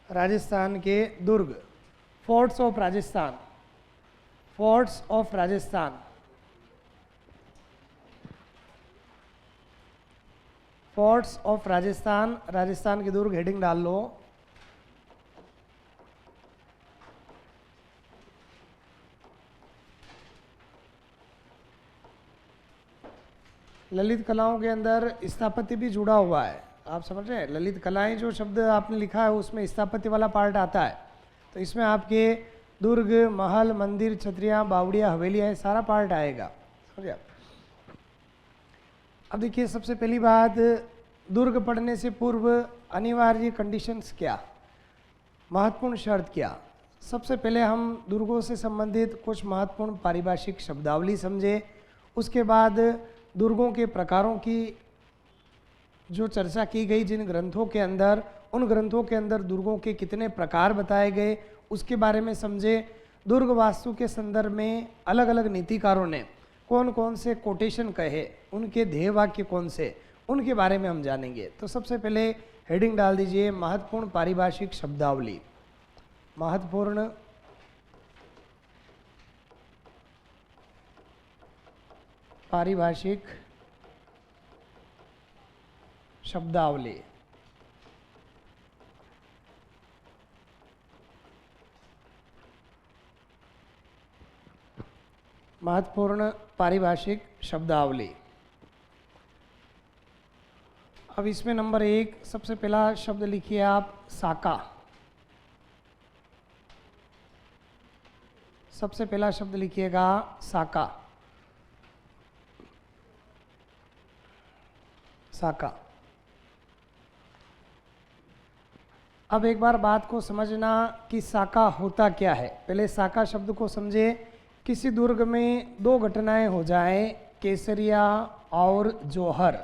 राजस्थान के दुर्ग, forts of Rajasthan, forts of Rajasthan, forts of Rajasthan, Rajasthan के दुर्ग हेडिंग डाल लो। ललित कलाओं के अंदर स्थापत्य भी जुड़ा हुआ है, आप समझ रहे हैं। ललित कलाएं जो शब्द आपने लिखा है उसमें स्थापत्य वाला पार्ट आता है, तो इसमें आपके दुर्ग, महल, मंदिर, छतरियाँ, बावड़ियाँ, हवेलियाँ, सारा पार्ट आएगा, समझे आप। अब देखिए, सबसे पहली बात, दुर्ग पढ़ने से पूर्व अनिवार्य कंडीशंस क्या, महत्वपूर्ण शर्त क्या। सबसे पहले हम दुर्गों से संबंधित कुछ महत्वपूर्ण पारिभाषिक शब्दावली समझे, उसके बाद दुर्गों के प्रकारों की जो चर्चा की गई जिन ग्रंथों के अंदर, उन ग्रंथों के अंदर दुर्गों के कितने प्रकार बताए गए उसके बारे में समझे। दुर्ग वास्तु के संदर्भ में अलग अलग नीतिकारों ने कौन कौन से कोटेशन कहे, उनके ध्येय वाक्य कौन से, उनके बारे में हम जानेंगे। तो सबसे पहले हेडिंग डाल दीजिए, महत्वपूर्ण पारिभाषिक शब्दावली। महत्वपूर्ण पारिभाषिक शब्दावली। महत्वपूर्ण पारिभाषिक शब्दावली। अब इसमें नंबर 1 सबसे पहला शब्द लिखिए आप, साका। सबसे पहला शब्द लिखिएगा साका, साका। अब एक बार बात को समझना कि साका होता क्या है। पहले साका शब्द को समझे। किसी दुर्ग में 2 घटनाएं हो जाए, केसरिया और जौहर,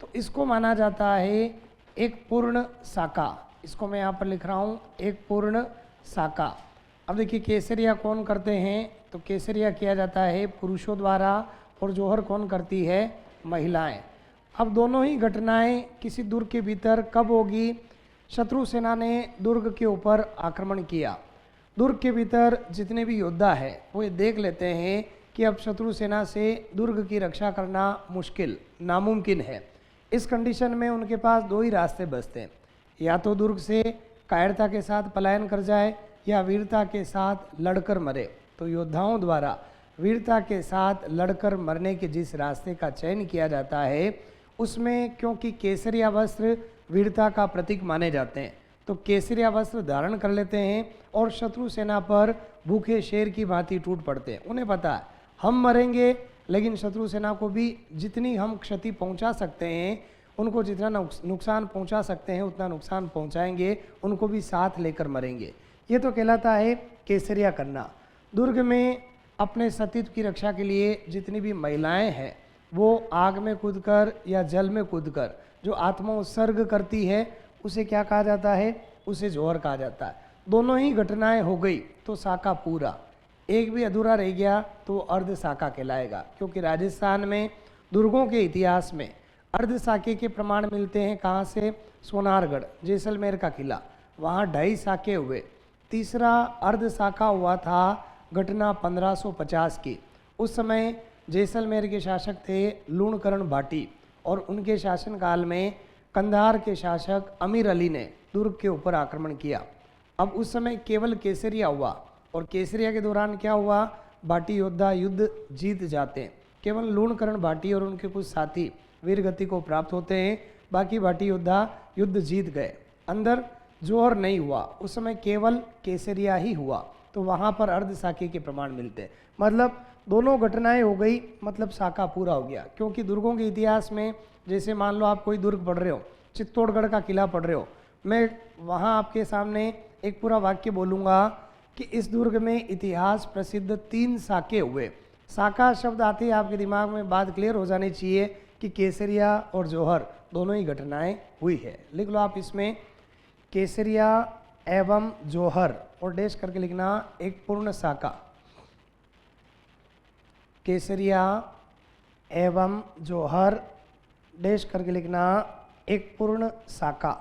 तो इसको माना जाता है एक पूर्ण साका। इसको मैं यहाँ पर लिख रहा हूँ, एक पूर्ण साका। अब देखिए, केसरिया कौन करते हैं, तो केसरिया किया जाता है पुरुषों द्वारा, और जौहर कौन करती है, महिलाएं। अब दोनों ही घटनाएं किसी दुर्ग के भीतर कब होगी, शत्रु सेना ने दुर्ग के ऊपर आक्रमण किया। दुर्ग के भीतर जितने भी योद्धा है वो ये देख लेते हैं कि अब शत्रु सेना से दुर्ग की रक्षा करना मुश्किल, नामुमकिन है। इस कंडीशन में उनके पास 2 ही रास्ते बचते हैं, या तो दुर्ग से कायरता के साथ पलायन कर जाए या वीरता के साथ लड़कर मरे। तो योद्धाओं द्वारा वीरता के साथ लड़कर मरने के जिस रास्ते का चयन किया जाता है, उसमें क्योंकि केसरिया वस्त्र वीरता का प्रतीक माने जाते हैं, तो केसरिया वस्त्र धारण कर लेते हैं और शत्रु सेना पर भूखे शेर की भांति टूट पड़ते हैं। उन्हें पता है हम मरेंगे, लेकिन शत्रु सेना को भी जितनी हम क्षति पहुंचा सकते हैं, उनको जितना नुकसान पहुंचा सकते हैं उतना नुकसान पहुंचाएंगे, उनको भी साथ लेकर मरेंगे। ये तो कहलाता है केसरिया करना। दुर्ग में अपने सतीत्व की रक्षा के लिए जितनी भी महिलाएं हैं वो आग में कूदकर या जल में कूदकर जो आत्मा उत्सर्ग करती है, उसे क्या कहा जाता है, उसे जौहर कहा जाता है। दोनों ही घटनाएं हो गई तो साका पूरा, एक भी अधूरा रह गया तो अर्ध साका कहलाएगा। क्योंकि राजस्थान में दुर्गों के इतिहास में अर्ध साके के प्रमाण मिलते हैं। कहाँ से, सोनारगढ़, जैसलमेर का किला, वहाँ 2.5 साके हुए। तीसरा अर्ध साका हुआ था घटना 1550 की। उस समय जैसलमेर के शासक थे लूणकरण भाटी, और उनके शासनकाल में कंधार के शासक अमीर अली ने दुर्ग के ऊपर आक्रमण किया। अब उस समय केवल केसरिया हुआ, और केसरिया के दौरान क्या हुआ, भाटी योद्धा युद्ध जीत जाते हैं। केवल लूणकरण भाटी और उनके कुछ साथी वीरगति को प्राप्त होते हैं, बाकी भाटी योद्धा युद्ध जीत गए। अंदर जौहर नहीं हुआ, उस समय केवल केसरिया ही हुआ, तो वहाँ पर अर्ध साके के प्रमाण मिलते हैं। मतलब दोनों घटनाएं हो गई, मतलब साका पूरा हो गया। क्योंकि दुर्गों के इतिहास में, जैसे मान लो आप कोई दुर्ग पढ़ रहे हो, चित्तौड़गढ़ का किला पढ़ रहे हो, मैं वहाँ आपके सामने एक पूरा वाक्य बोलूँगा कि इस दुर्ग में इतिहास प्रसिद्ध 3 साके हुए। साका शब्द आते ही आपके दिमाग में बात क्लियर हो जानी चाहिए कि केसरिया और जौहर दोनों ही घटनाएं हुई है। लिख लो आप इसमें, केसरिया एवं जौहर, और डैश करके लिखना एक पूर्ण साका। केसरिया एवं जौहर, डैश करके लिखना एक पूर्ण साका।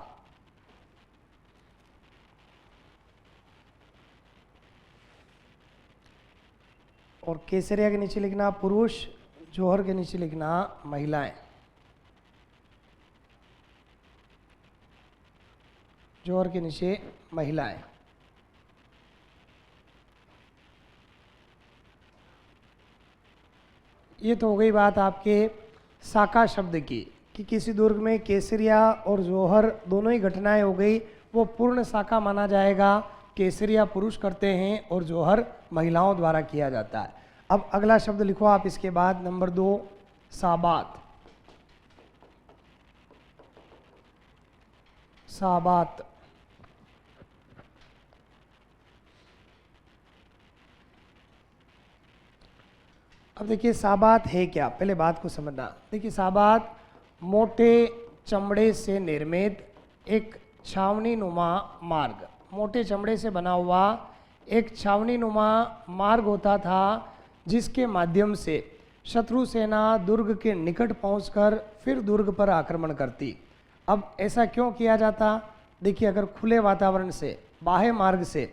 और केसरिया के नीचे लिखना पुरुष, जौहर के नीचे लिखना महिलाएं। जौहर के नीचे महिलाएं। ये तो हो गई बात आपके साका शब्द की कि किसी दुर्ग में केसरिया और जौहर दोनों ही घटनाएं हो गई, वो पूर्ण साका माना जाएगा। केसरिया पुरुष करते हैं और जौहर महिलाओं द्वारा किया जाता है। अब अगला शब्द लिखो आप इसके बाद, नंबर 2 साबात। साबात। अब देखिए साबात है क्या, पहले बात को समझना। देखिए साबात मोटे चमड़े से निर्मित एक छावनी नुमा मार्ग, मोटे चमड़े से बना हुआ एक छावनी नुमा मार्ग होता था, जिसके माध्यम से शत्रु सेना दुर्ग के निकट पहुंचकर फिर दुर्ग पर आक्रमण करती। अब ऐसा क्यों किया जाता? देखिए अगर खुले वातावरण से, बाह्य मार्ग से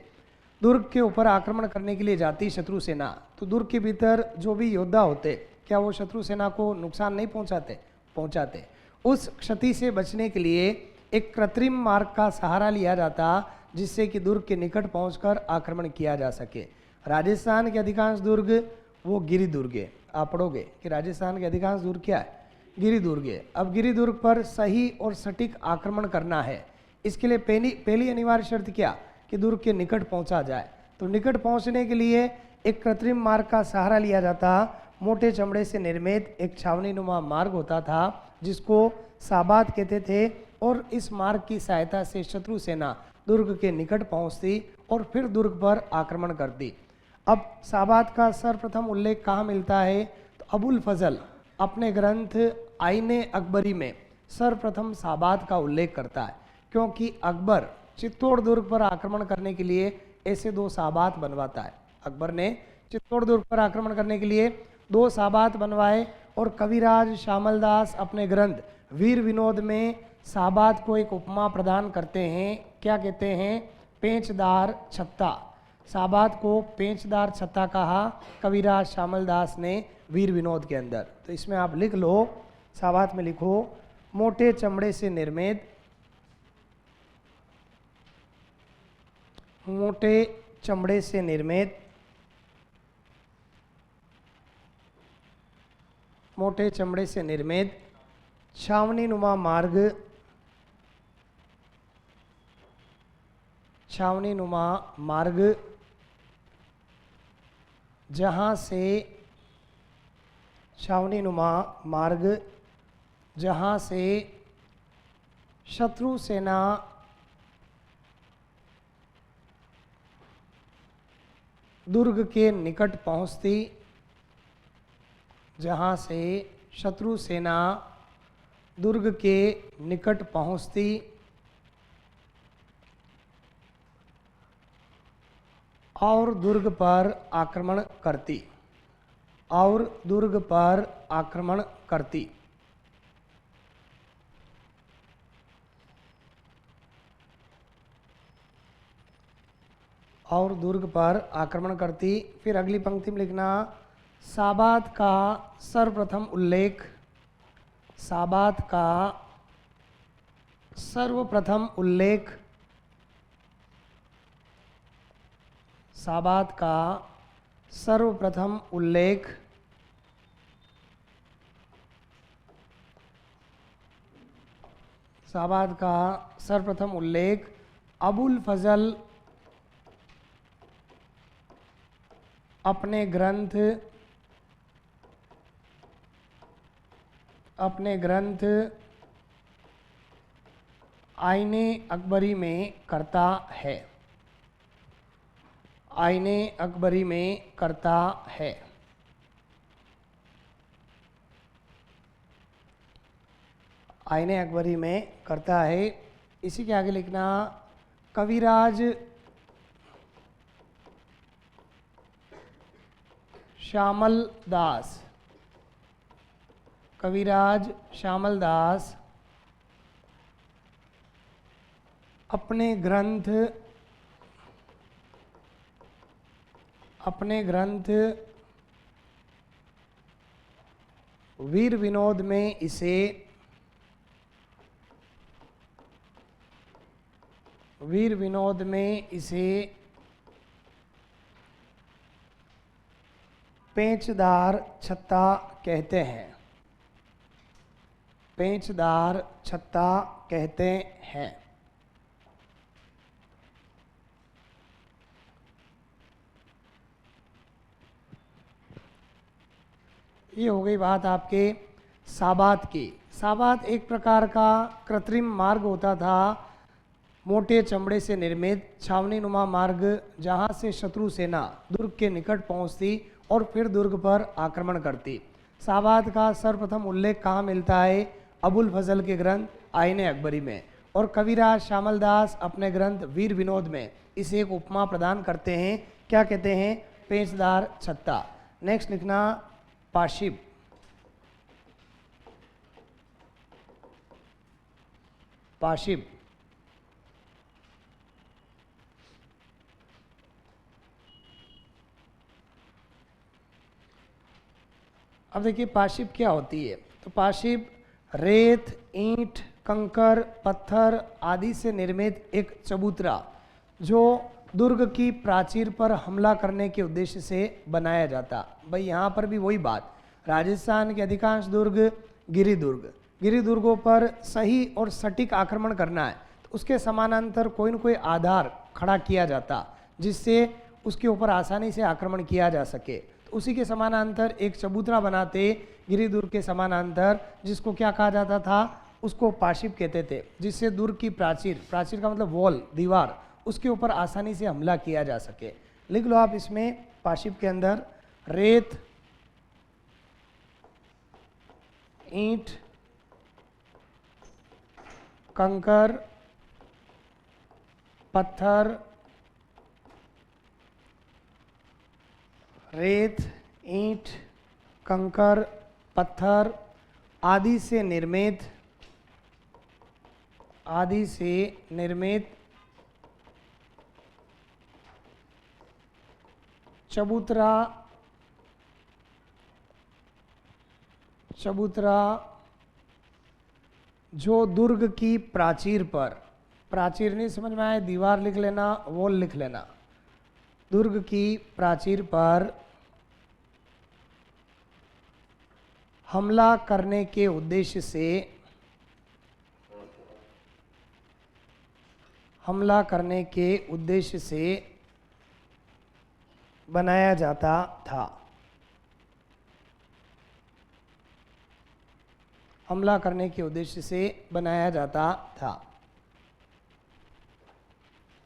दुर्ग के ऊपर आक्रमण करने के लिए जाती शत्रु सेना, तो दुर्ग के भीतर जो भी योद्धा होते, क्या वो शत्रु सेना को नुकसान नहीं पहुंचाते? पहुंचाते। उस क्षति से बचने के लिए एक कृत्रिम मार्ग का सहारा लिया जाता, जिससे कि दुर्ग के निकट पहुंचकर आक्रमण किया जा सके। राजस्थान के अधिकांश दुर्ग वो गिरि दुर्ग है। आप पढ़ोगे कि राजस्थान के अधिकांश दुर्ग क्या है? गिरि दुर्ग है। अब गिरि दुर्ग पर सही और सटीक आक्रमण करना है, इसके लिए पहली अनिवार्य शर्त क्या कि दुर्ग के निकट पहुंचा जाए। तो निकट पहुंचने के लिए एक कृत्रिम मार्ग का सहारा लिया जाता। मोटे चमड़े से निर्मित एक छावनी नुमा मार्ग होता था, जिसको साबात कहते थे, और इस मार्ग की सहायता से शत्रु सेना दुर्ग के निकट पहुंचती और फिर दुर्ग पर आक्रमण करती। अब साबात का सर्वप्रथम उल्लेख कहाँ मिलता है? तो अबुल फजल अपने ग्रंथ आईने अकबरी में सर्वप्रथम साबात का उल्लेख करता है, क्योंकि अकबर चित्तौड़ दुर्ग पर आक्रमण करने के लिए ऐसे 2 साबात बनवाता है। अकबर ने चित्तौड़ दुर्ग पर आक्रमण करने के लिए 2 साबात बनवाए, और कविराज श्यामल दास अपने ग्रंथ वीर विनोद में साबात को एक उपमा प्रदान करते हैं। क्या कहते हैं? पेंचदार छत्ता। साबात को पेंचदार छत्ता कहा कविराज श्यामल दास ने वीर विनोद के अंदर। तो इसमें आप लिख लो, साबात में लिखो मोटे चमड़े से निर्मित, मोटे चमड़े से निर्मित, मोटे चमड़े से निर्मित छावनी नुमा मार्ग, छावनी नुमा मार्ग जहाँ से, छावनी नुमा मार्ग जहाँ से शत्रु सेना दुर्ग के निकट पहुंचती, जहाँ से शत्रु सेना दुर्ग के निकट पहुंचती और दुर्ग पर आक्रमण करती, और दुर्ग पर आक्रमण करती। और दुर्ग पर आक्रमण करती। फिर अगली पंक्ति में लिखना साबात का सर्वप्रथम उल्लेख, साबात का सर्वप्रथम उल्लेख, साबात का सर्वप्रथम उल्लेख साबात का सर्वप्रथम उल्लेख अबुल फजल अपने ग्रंथ आईने अकबरी में करता है, आईने अकबरी में करता है। आईने अकबरी में करता है। इसी के आगे लिखना कविराज श्यामल दास, कविराज श्यामल दास अपने ग्रंथ वीर विनोद में इसे पेंचदार छत्ता कहते हैं। पेंचदार छत्ता कहते हैं। ये हो गई बात आपके साबात की। साबात एक प्रकार का कृत्रिम मार्ग होता था, मोटे चमड़े से निर्मित छावनी नुमा मार्ग, जहां से शत्रु सेना दुर्ग के निकट पहुंचती और फिर दुर्ग पर आक्रमण करती। साबात का सर्वप्रथम उल्लेख कहाँ मिलता है? अबुल फजल के ग्रंथ आईने अकबरी में, और कविराज श्यामल दास अपने ग्रंथ वीर विनोद में इसे एक उपमा प्रदान करते हैं। क्या कहते हैं? पेंचदार छत्ता। नेक्स्ट लिखना पाशिब। पाशिब अब देखिए पाशिब क्या होती है। तो पाशिब रेत, ईंट, कंकर, पत्थर आदि से निर्मित एक चबूतरा जो दुर्ग की प्राचीर पर हमला करने के उद्देश्य से बनाया जाता। भाई यहाँ पर भी वही बात, राजस्थान के अधिकांश दुर्ग गिरी दुर्गों पर सही और सटीक आक्रमण करना है तो उसके समानांतर कोई न कोई आधार खड़ा किया जाता जिससे उसके ऊपर आसानी से आक्रमण किया जा सके। तो उसी के समानांतर एक चबूतरा बनाते गिरी दुर्ग के समानांतर, जिसको क्या कहा जाता था? उसको पाशिब कहते थे, जिससे दुर्ग की प्राचीर का मतलब वॉल, दीवार, उसके ऊपर आसानी से हमला किया जा सके। लिख लो आप इसमें पाशिब के अंदर रेत, ईंट, कंकर, पत्थर, रेत, ईंट, कंकर, पत्थर आदि से निर्मित चबूतरा जो दुर्ग की प्राचीर पर, प्राचीर नहीं समझ में आए, दीवार लिख लेना, वॉल लिख लेना, दुर्ग की प्राचीर पर हमला करने के उद्देश्य से बनाया जाता था। हमला करने के उद्देश्य से बनाया जाता था।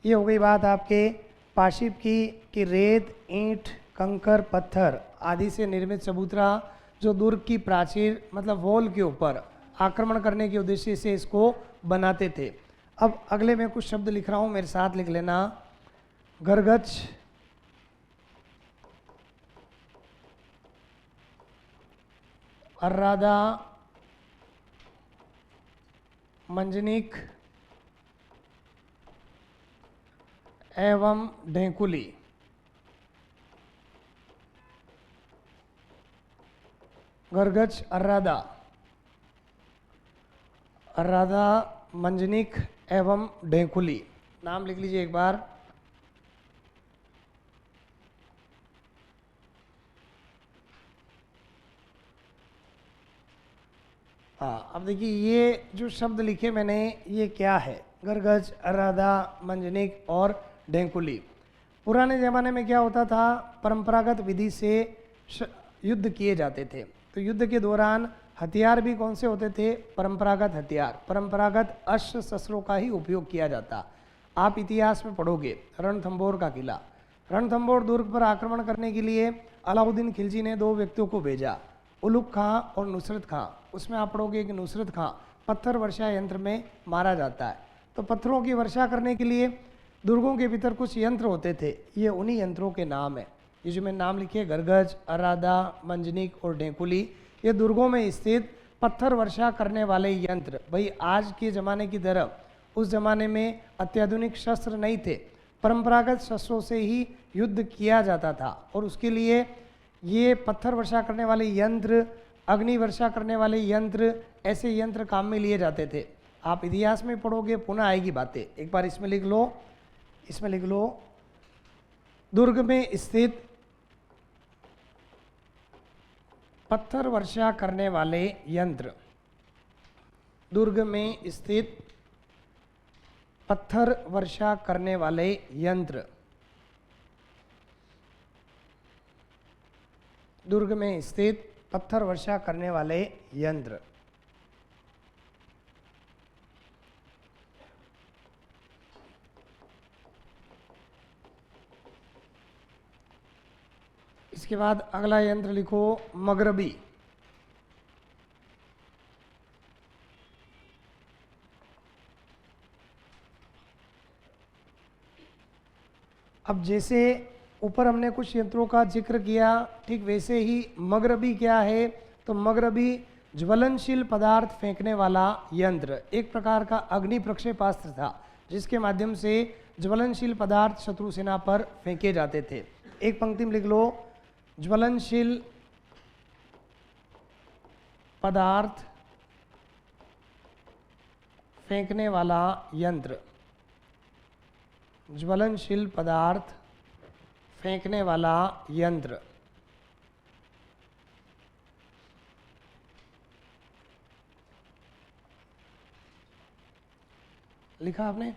ये हो गई बात आपके पाशिब की कि रेत, ईंट, कंकर, पत्थर आदि से निर्मित चबूतरा जो दुर्ग की प्राचीर मतलब वॉल के ऊपर आक्रमण करने के उद्देश्य से इसको बनाते थे। अब अगले में कुछ शब्द लिख रहा हूं, मेरे साथ लिख लेना। गरगच, अर्रादा, मंजनिक एवं ढेंकुली। गरगच, अर्रादा, मंजनिक एवं ढेंकुली। नाम लिख लीजिए एक बार। हाँ, अब देखिए ये जो शब्द लिखे मैंने ये क्या है? गरगच, अर्रादा, मंजनिक और ढेंकुली। पुराने ज़माने में क्या होता था? परंपरागत विधि से युद्ध किए जाते थे। तो युद्ध के दौरान हथियार भी कौन से होते थे? परंपरागत हथियार, परंपरागत अस्त्र शस्त्रों का ही उपयोग किया जाता। आप इतिहास में पढ़ोगे रणथंबोर का किला। रणथंबोर दुर्ग पर आक्रमण करने के लिए अलाउद्दीन खिलजी ने 2 व्यक्तियों को भेजा, उलुग खां और नुसरत खां। उसमें आप पढ़ोगे कि नुसरत खां पत्थर वर्षा यंत्र में मारा जाता है। तो पत्थरों की वर्षा करने के लिए दुर्गों के भीतर कुछ यंत्र होते थे, ये उन्हीं यंत्रों के नाम है। ये जो मैं नाम लिखे गरगच, अर्रादा, मंजनिक और ढेंकुली, ये दुर्गों में स्थित पत्थर वर्षा करने वाले यंत्र। भाई आज के ज़माने की तरह उस ज़माने में अत्याधुनिक शस्त्र नहीं थे, परंपरागत शस्त्रों से ही युद्ध किया जाता था। और उसके लिए ये पत्थर वर्षा करने वाले यंत्र अग्नि वर्षा करने वाले यंत्र, ऐसे यंत्र काम में लिए जाते थे। आप इतिहास में पढ़ोगे पुनः आएगी बातें। एक बार इसमें लिख लो, इसमें लिख लो, दुर्ग में स्थित पत्थर वर्षा करने वाले यंत्र, दुर्ग में स्थित पत्थर वर्षा करने वाले यंत्र, दुर्ग में स्थित पत्थर वर्षा करने वाले यंत्र। इसके बाद अगला यंत्र लिखो मगरबी। अब जैसे ऊपर हमने कुछ यंत्रों का जिक्र किया, ठीक वैसे ही मगरबी क्या है, तो मगरबी ज्वलनशील पदार्थ फेंकने वाला यंत्र, एक प्रकार का अग्नि प्रक्षेपास्त्र था जिसके माध्यम से ज्वलनशील पदार्थ शत्रु सेना पर फेंके जाते थे। एक पंक्ति में लिख लो, ज्वलनशील पदार्थ फेंकने वाला यंत्र, ज्वलनशील पदार्थ फेंकने वाला यंत्र। लिखा आपने।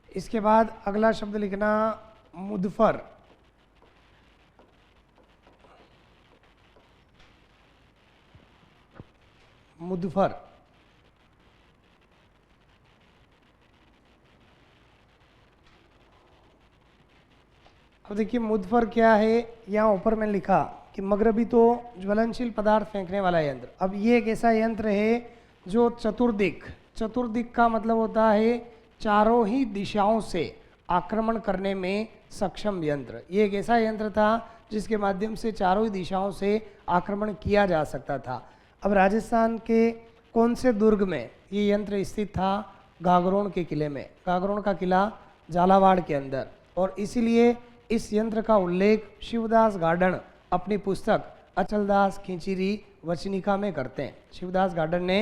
इसके बाद अगला शब्द लिखना मुदफर। मुदफर, अब देखिए मुदफर क्या है, यहाँ ऊपर मैंने लिखा कि मगरबी तो ज्वलनशील पदार्थ फेंकने वाला यंत्र। अब ये एक ऐसा यंत्र है जो चतुर्दिक, चतुर्दिक का मतलब होता है चारों ही दिशाओं से आक्रमण करने में सक्षम यंत्र। ये एक ऐसा यंत्र था जिसके माध्यम से चारों ही दिशाओं से आक्रमण किया जा सकता था। अब राजस्थान के कौन से दुर्ग में ये यंत्र स्थित था? गागरोन के किले में। गागरोन का किला झालावाड़ के अंदर, और इसीलिए इस यंत्र का उल्लेख शिवदास गार्डन अपनी पुस्तक अचलदास खिंचिरी वचनिका में करते हैं। शिवदास गार्डन ने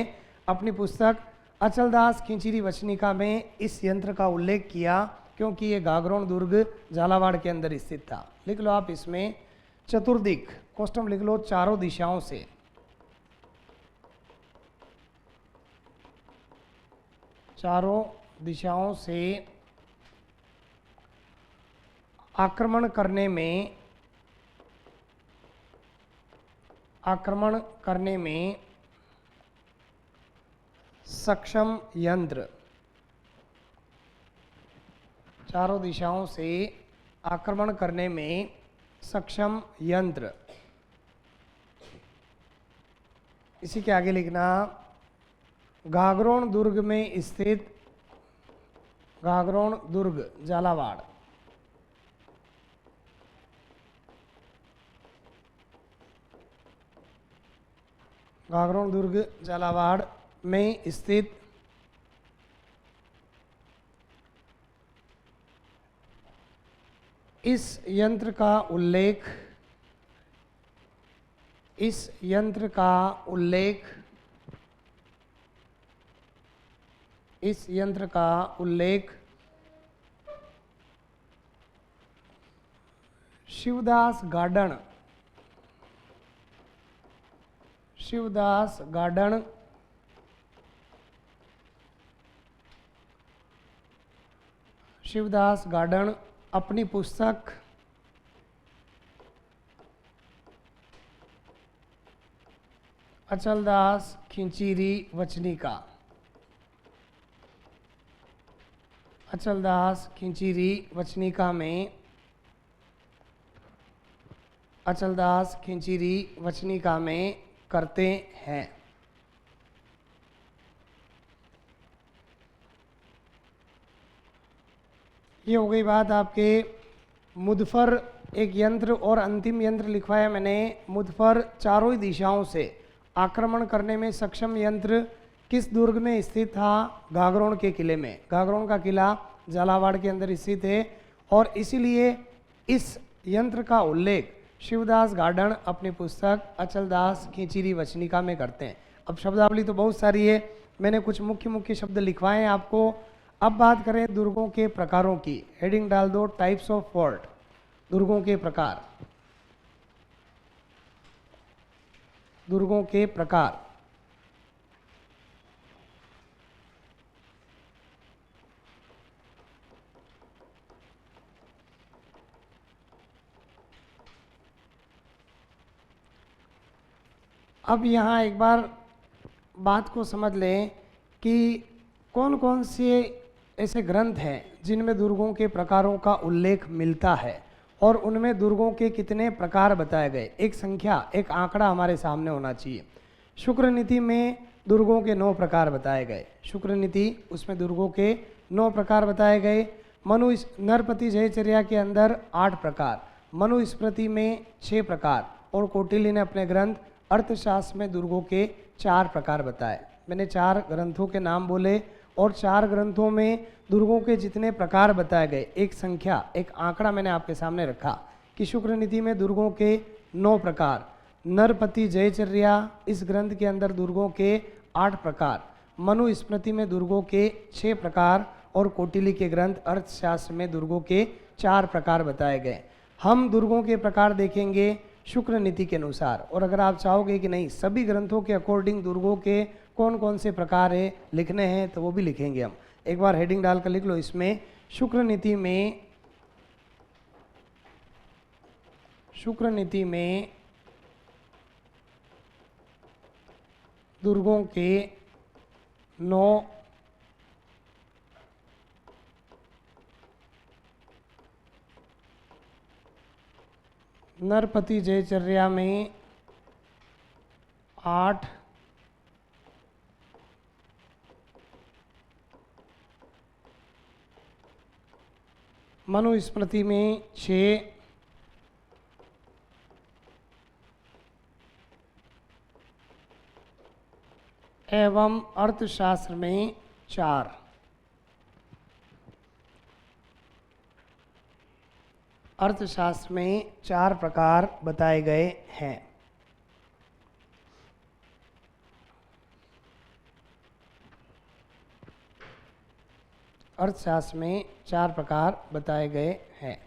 अपनी पुस्तक अचलदास खिंचिरी वचनिका में इस यंत्र का उल्लेख किया क्योंकि ये गागरोन दुर्ग झालावाड़ के अंदर स्थित था। लिख लो आप इसमें चतुर्दिक, क्वेश्चन लिख लो चारों दिशाओं से। चारों दिशाओं से आक्रमण करने में सक्षम यंत्र। चारों दिशाओं से आक्रमण करने में सक्षम यंत्र। इसी के आगे लिखना गागरोन दुर्ग में स्थित, गागरोन दुर्ग झालावाड़। गागरोन दुर्ग झालावाड़ में स्थित इस यंत्र का उल्लेख, इस यंत्र का उल्लेख, इस यंत्र का उल्लेख Shivdas garden, Shivdas garden Shivdas garden अपनी पुस्तक अचलदास खिंचिरी वचनिका, अचलदास खिंचिरी वचनिका में, अचलदास खिंचिरी वचनिका में करते हैं। ये हो गई बात आपके मुदफर एक यंत्र, और अंतिम यंत्र लिखवाया मैंने मुदफर चारों ही दिशाओं से आक्रमण करने में सक्षम यंत्र किस दुर्ग में स्थित था? गागरोन के किले में। गागरोन का किला झालावाड़ के अंदर स्थित है, और इसीलिए इस यंत्र का उल्लेख शिवदास गार्डन अपनी पुस्तक अचलदास खींचीरी वचनिका में करते हैं। अब शब्दावली तो बहुत सारी है, मैंने कुछ मुख्य मुख्य शब्द लिखवाए हैं आपको। अब बात करें दुर्गों के प्रकारों की, हेडिंग डाल दो टाइप्स ऑफ फोर्ट, दुर्गों के प्रकार। दुर्गों के प्रकार। अब यहाँ एक बार बात को समझ लें कि कौन कौन से ऐसे ग्रंथ हैं जिनमें दुर्गों के प्रकारों का उल्लेख मिलता है और उनमें दुर्गों के कितने प्रकार बताए गए। एक संख्या, एक आंकड़ा हमारे सामने होना चाहिए। शुक्र नीति में दुर्गों के 9 प्रकार बताए गए। शुक्र नीति, उसमें दुर्गों के 9 प्रकार बताए गए। मनु नरपति जयचर्या के अंदर 8 प्रकार, मनुस्मृति में 6 प्रकार और कौटिल्य ने अपने ग्रंथ अर्थशास्त्र में दुर्गों के 4 प्रकार बताए। मैंने 4 ग्रंथों के नाम बोले और 4 ग्रंथों में दुर्गों के जितने प्रकार बताए गए, एक संख्या, एक आंकड़ा मैंने आपके सामने रखा कि शुक्र नीति में दुर्गों के 9 प्रकार, नरपति जयचर्या इस ग्रंथ के अंदर दुर्गों के 8 प्रकार, मनुस्मृति में दुर्गों के 6 प्रकार और कौटिल्य के ग्रंथ अर्थशास्त्र में दुर्गों के 4 प्रकार बताए गए। हम दुर्गों के प्रकार देखेंगे शुक्र नीति के अनुसार, और अगर आप चाहोगे कि नहीं सभी ग्रंथों के अकॉर्डिंग दुर्गों के कौन कौन से प्रकार है लिखने हैं तो वो भी लिखेंगे हम। एक बार हेडिंग डालकर लिख लो इसमें, शुक्र नीति में दुर्गों के 9 नरपति जयचर्या में 8 मनुस्मृति में 6 एवं अर्थशास्त्र में 4। अर्थशास्त्र में 4 प्रकार बताए गए हैं। अर्थशास्त्र में 4 प्रकार बताए गए हैं।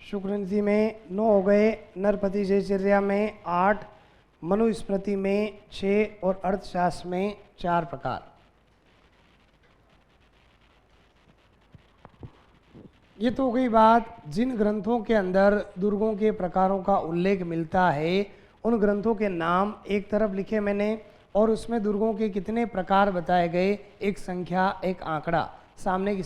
शुक्र नीति में 9 हो गए, नरपति जयचर्या में 8, मनुस्मृति में 6 और अर्थशास्त्र में 4 प्रकार। ये तो हो गई बात जिन ग्रंथों के अंदर दुर्गों के प्रकारों का उल्लेख मिलता है, उन ग्रंथों के नाम एक तरफ लिखे मैंने और उसमें दुर्गों के कितने प्रकार बताए गए, एक संख्या, एक आंकड़ा सामने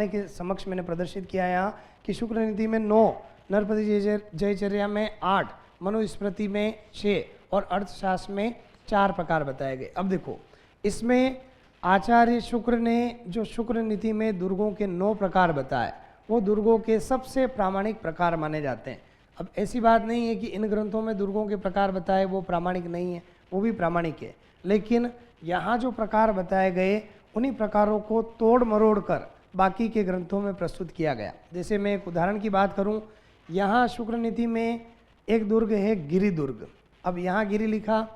के समक्ष मैंने प्रदर्शित किया यहाँ कि शुक्र नीति में 9, नरपति जयचर्या में 8, मनुस्मृति में 6 और अर्थशास्त्र में 4 प्रकार बताए गए। अब देखो इसमें आचार्य शुक्र ने जो शुक्र नीति में दुर्गों के 9 प्रकार बताए वो दुर्गों के सबसे प्रामाणिक प्रकार माने जाते हैं। अब ऐसी बात नहीं है कि इन ग्रंथों में दुर्गों के प्रकार बताए वो प्रामाणिक नहीं है, वो भी प्रामाणिक है, लेकिन यहाँ जो प्रकार बताए गए उन्हीं प्रकारों को तोड़ मरोड़ कर बाकी के ग्रंथों में प्रस्तुत किया गया। जैसे मैं एक उदाहरण की बात करूँ, यहाँ शुक्र नीति में एक दुर्ग है गिरि दुर्ग। अब यहाँ गिरि लिखा,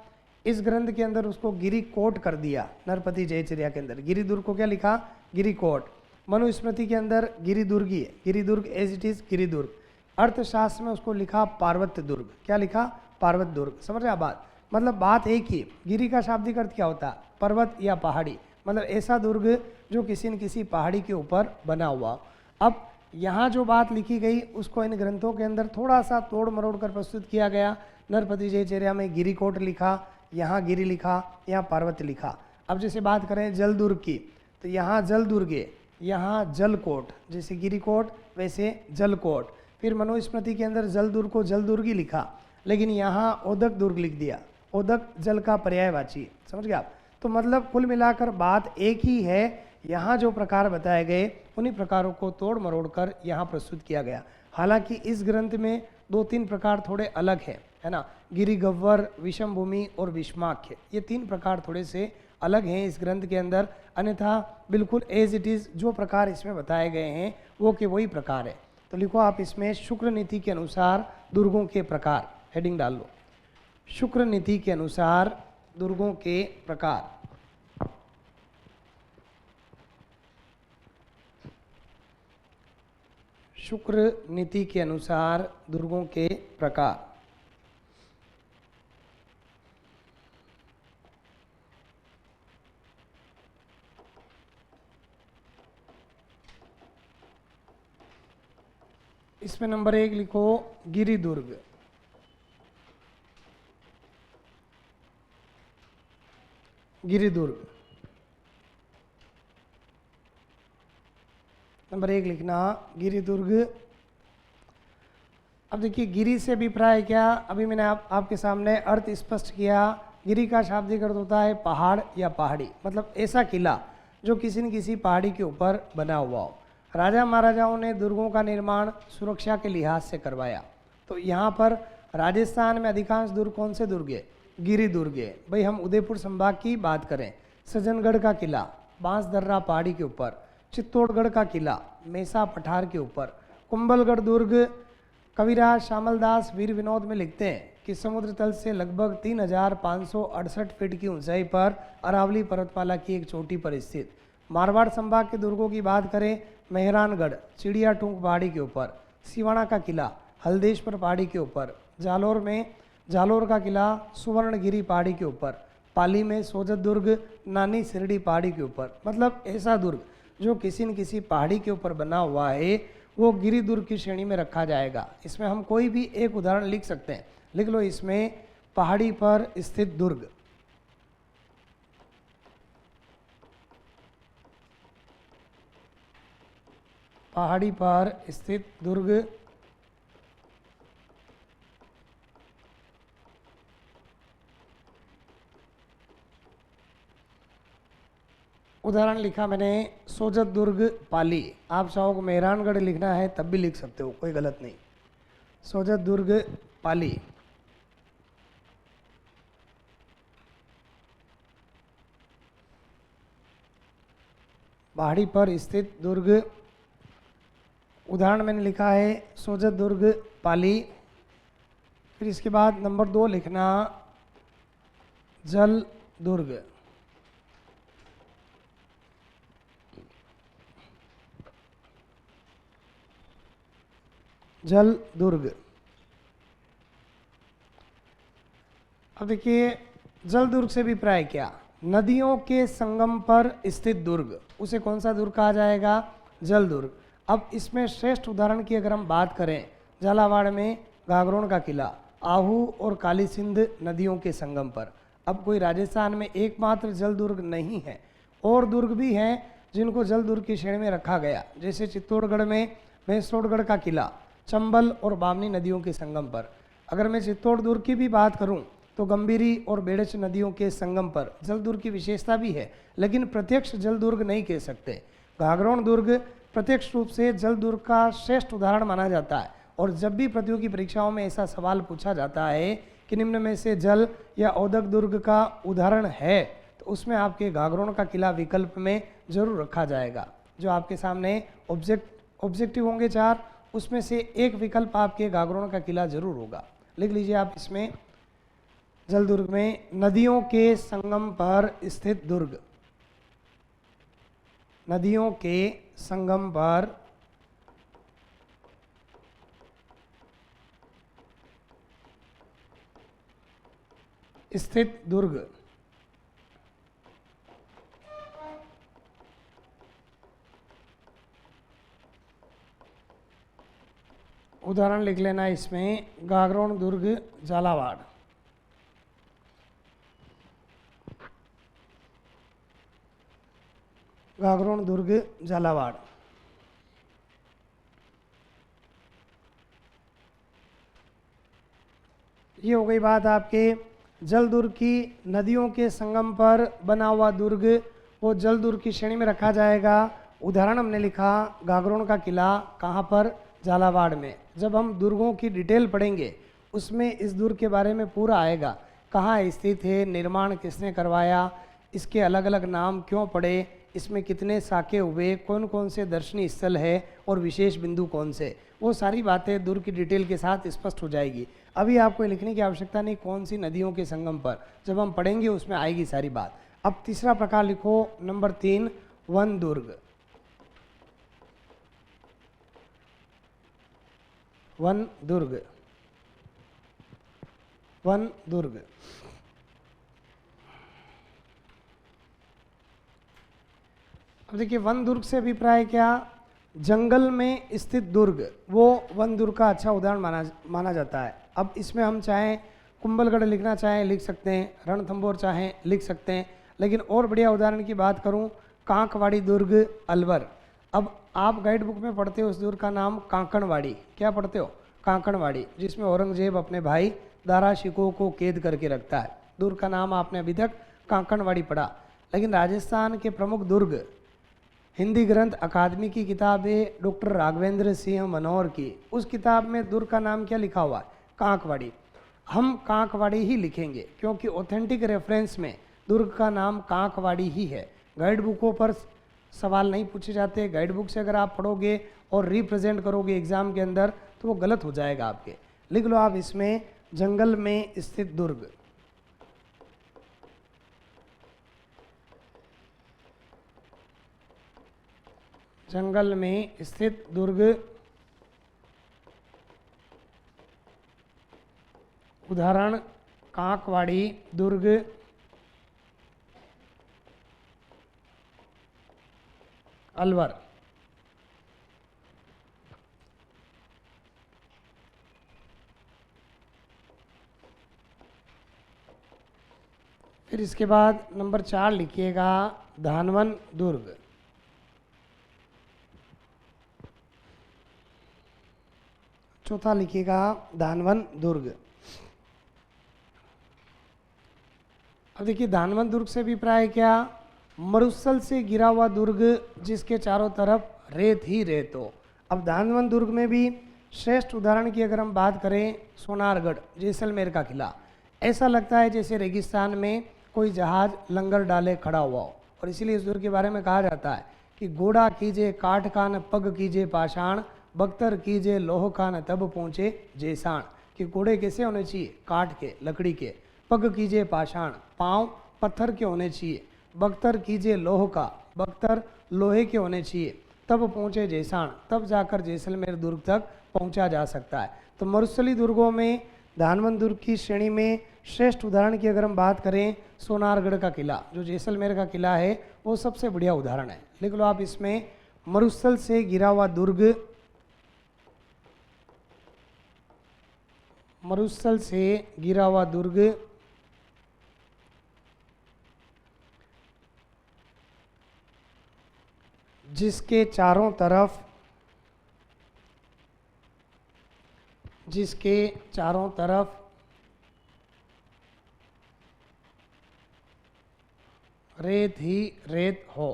इस ग्रंथ के अंदर उसको गिरि कोट कर दिया। नरपति जयचर्या के अंदर गिरि दुर्ग को क्या लिखा, गिरि कोट। मनुस्मृति के अंदर गिरि दुर्गी है, गिरि दुर्ग एज इट इज गिरि दुर्ग। अर्थशास्त्र में उसको लिखा पार्वत्य दुर्ग, क्या लिखा, पार्वत दुर्ग। समझ रहे बात, मतलब बात एक ही। गिरि का शाब्दिक अर्थ क्या होता है, पर्वत या पहाड़ी, मतलब ऐसा दुर्ग जो किसी न किसी पहाड़ी के ऊपर बना हुआ। अब यहाँ जो बात लिखी गई उसको इन ग्रंथों के अंदर थोड़ा सा तोड़ मरोड़ कर प्रस्तुत किया गया। नरपति जयचर्या में गिरि कोट लिखा, यहाँ गिरि लिखा, यहाँ पार्वत लिखा। अब जैसे बात करें जल दुर्ग की तो यहाँ जल दुर्गे, यहाँ जल कोट, जैसे गिरि कोट वैसे जल कोट। फिर मनुस्मृति के अंदर जल दुर्ग को जल दुर्गी लिखा, लेकिन यहाँ ओदक दुर्ग लिख दिया, ओदक जल का पर्यायवाची। समझ गए आप, तो मतलब कुल मिलाकर बात एक ही है। यहाँ जो प्रकार बताए गए उन्हीं प्रकारों को तोड़ मरोड़ कर यहाँ प्रस्तुत किया गया। हालांकि इस ग्रंथ में 2-3 प्रकार थोड़े अलग है ना, गिरि गव्वर, विषम भूमि और विषमाख्य, ये 3 प्रकार थोड़े से अलग हैं इस ग्रंथ के अंदर, अन्यथा बिल्कुल एज इट इज़ जो प्रकार इसमें बताए गए हैं वो के वही प्रकार है। तो लिखो आप इसमें शुक्र नीति के अनुसार दुर्गों के प्रकार, हेडिंग डाल लो, शुक्र नीति के अनुसार दुर्गों के प्रकार। शुक्र नीति के अनुसार दुर्गों के प्रकार। इसमें नंबर 1 लिखो गिरि दुर्ग। गिरि दुर्ग नंबर 1 लिखना, गिरि दुर्ग। अब देखिए गिरि से अभिप्राय क्या, अभी मैंने आपके सामने अर्थ स्पष्ट किया। गिरि का शाब्दिक अर्थ होता है पहाड़ या पहाड़ी, मतलब ऐसा किला जो किसी न किसी पहाड़ी के ऊपर बना हुआ हो। राजा महाराजाओं ने दुर्गों का निर्माण सुरक्षा के लिहाज से करवाया। तो यहाँ पर राजस्थान में अधिकांश दुर्ग कौन से दुर्ग है? गिरि दुर्ग है। भाई हम उदयपुर संभाग की बात करें, सज्जनगढ़ का किला बांसदर्रा पहाड़ी के ऊपर, चित्तौड़गढ़ का किला मेसा पठार के ऊपर, कुंभलगढ़ दुर्ग कविराज श्यामलदास वीर विनोद में लिखते हैं कि समुद्र तल से लगभग 3568 फीट की ऊंचाई पर अरावली पर्वतमाला की एक चोटी पर स्थित। मारवाड़ संभाग के दुर्गों की बात करें, मेहरानगढ़ चिड़िया टूंक पहाड़ी के ऊपर, सिवाना का किला हल्देश्वर पहाड़ी के ऊपर, जालोर में जालोर का किला सुवर्णगिरी पहाड़ी के ऊपर, पाली में सोजत दुर्ग नानी सिरडी पहाड़ी के ऊपर। मतलब ऐसा दुर्ग जो किसी न किसी पहाड़ी के ऊपर बना हुआ है वो गिरि दुर्ग की श्रेणी में रखा जाएगा। इसमें हम कोई भी एक उदाहरण लिख सकते हैं, लिख लो इसमें पहाड़ी पर स्थित दुर्ग। पहाड़ी पर स्थित दुर्ग। उदाहरण लिखा मैंने सोजत दुर्ग पाली। आप चाहो को मेहरानगढ़ लिखना है तब भी लिख सकते हो, कोई गलत नहीं। सोजत दुर्ग पाली। पहाड़ी पर स्थित दुर्ग। उदाहरण मैंने लिखा है सोजत दुर्ग पाली। फिर इसके बाद नंबर 2 लिखना जल दुर्ग। जल दुर्ग। अब देखिए जल दुर्ग से भी प्राय क्या, नदियों के संगम पर स्थित दुर्ग, उसे कौन सा दुर्ग कहा जाएगा? जल दुर्ग। अब इसमें श्रेष्ठ उदाहरण की अगर हम बात करें, झालावाड़ में गागरोन का किला आहू और काली सिंध नदियों के संगम पर। अब कोई राजस्थान में एकमात्र जल दुर्ग नहीं है, और दुर्ग भी हैं जिनको जल दुर्ग की श्रेणी में रखा गया, जैसे चित्तौड़गढ़ में भैंसरोडगढ़ का किला चंबल और बामनी नदियों के संगम पर। अगर मैं चित्तौड़ दुर्ग की भी बात करूं तो गंभीरी और बेड़च नदियों के संगम पर जल दुर्ग की विशेषता भी है, लेकिन प्रत्यक्ष जल दुर्ग नहीं कह सकते। घाघरोन दुर्ग प्रत्यक्ष रूप से जल दुर्ग का श्रेष्ठ उदाहरण माना जाता है, और जब भी प्रतियोगी परीक्षाओं में ऐसा सवाल पूछा जाता है कि निम्न में से जल या औदक दुर्ग का उदाहरण है, तो उसमें आपके घाघरोन का किला विकल्प में जरूर रखा जाएगा। जो आपके सामने ऑब्जेक्टिव होंगे 4, उसमें से एक विकल्प आपके घाघरोन का किला जरूर होगा। लिख लीजिए आप इसमें जल दुर्ग में नदियों के संगम पर स्थित दुर्ग। नदियों के संगम पर स्थित दुर्ग। उदाहरण लिख लेना इसमें घाघरोन दुर्ग झालावाड़। घाघरोन दुर्ग झालावाड़। ये हो गई बात आपके जल दुर्ग की। नदियों के संगम पर बना हुआ दुर्ग वो जल दुर्ग की श्रेणी में रखा जाएगा। उदाहरण हमने लिखा घाघरोन का किला, कहाँ पर? झालावाड़ में। जब हम दुर्गों की डिटेल पढ़ेंगे उसमें इस दुर्ग के बारे में पूरा आएगा, कहाँ स्थित है, निर्माण किसने करवाया, इसके अलग अलग नाम क्यों पड़े, इसमें कितने साके हुए, कौन कौन से दर्शनीय स्थल है और विशेष बिंदु कौन से, वो सारी बातें दुर्ग की डिटेल के साथ स्पष्ट हो जाएगी। अभी आपको लिखने की आवश्यकता नहीं कौन सी नदियों के संगम पर, जब हम पढ़ेंगे उसमें आएगी सारी बात। अब तीसरा प्रकार लिखो नंबर 3 वन दुर्ग। वन दुर्ग, वन दुर्ग। अब देखिए वन दुर्ग से अभिप्राय क्या, जंगल में स्थित दुर्ग वो वन दुर्ग का अच्छा उदाहरण माना जाता है। अब इसमें हम चाहें कुंभलगढ़ लिखना चाहें लिख सकते हैं, रणथंभौर चाहें लिख सकते हैं, लेकिन और बढ़िया उदाहरण की बात करूं कांकवाड़ी दुर्ग अलवर। अब आप गाइड बुक में पढ़ते हो उस दुर्ग का नाम कांकणवाड़ी, क्या पढ़ते हो कांकणवाड़ी, जिसमें औरंगजेब अपने भाई दारा शिकोह को कैद करके रखता है। दुर्ग का नाम आपने अभी तक कांकणवाड़ी पढ़ा। लेकिन राजस्थान के प्रमुख दुर्ग, हिंदी ग्रंथ अकादमी की किताब है डॉक्टर राघवेंद्र सिंह मनोहर की, उस किताब में दुर्ग का नाम क्या लिखा हुआ है कांकवाड़ी। हम कांकवाड़ी ही लिखेंगे क्योंकि ऑथेंटिक रेफरेंस में दुर्ग का नाम कांकवाड़ी ही है। गाइड बुकों पर सवाल नहीं पूछे जाते, गाइड बुक से अगर आप पढ़ोगे और रिप्रेजेंट करोगे एग्जाम के अंदर तो वो गलत हो जाएगा आपके। लिख लो आप इसमें जंगल में स्थित दुर्ग। जंगल में स्थित दुर्ग, उदाहरण कांकवाड़ी दुर्ग, अलवर। फिर इसके बाद नंबर 4 लिखिएगा धानवन दुर्ग। चौथा लिखिएगा धानवन दुर्ग। अब देखिए धानवन दुर्ग से अभिप्राय क्या, मरुस्थल से गिरा हुआ दुर्ग जिसके चारों तरफ रेत ही रेत हो। अब धानवन दुर्ग में भी श्रेष्ठ उदाहरण की अगर हम बात करें सोनारगढ़ जैसलमेर का किला, ऐसा लगता है जैसे रेगिस्तान में कोई जहाज लंगर डाले खड़ा हुआ हो। और इसीलिए इस दुर्ग के बारे में कहा जाता है कि घोड़ा कीजे काठ का न पग कीजे पाषाण, बख्तर कीजे लोह का न तब पहुँचे जैसाण। कि घोड़े कैसे होने चाहिए, काठ के लकड़ी के, पग कीजे पाषाण पाँव पत्थर के होने चाहिए, बख्तर कीजिए लोह का, बख्तर लोहे के होने चाहिए, तब पहुँचे जैसाण, तब जाकर जैसलमेर दुर्ग तक पहुँचा जा सकता है। तो मरुस्थली दुर्गों में धानवन दुर्ग की श्रेणी में श्रेष्ठ उदाहरण की अगर हम बात करें सोनारगढ़ का किला, जो जैसलमेर का किला है वो सबसे बढ़िया उदाहरण है। लिख लो आप इसमें मरुस्थल से गिरा हुआ दुर्ग, मरुस्थल से गिरा हुआ दुर्ग जिसके चारों तरफ रेत ही रेत हो,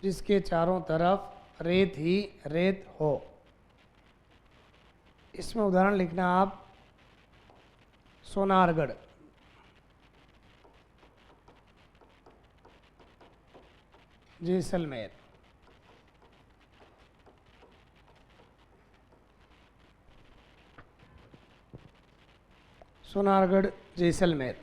जिसके चारों तरफ रेत ही रेत हो। इसमें उदाहरण लिखना आप सोनारगढ़, जैसलमेर। सोनारगढ़ जैसलमेर।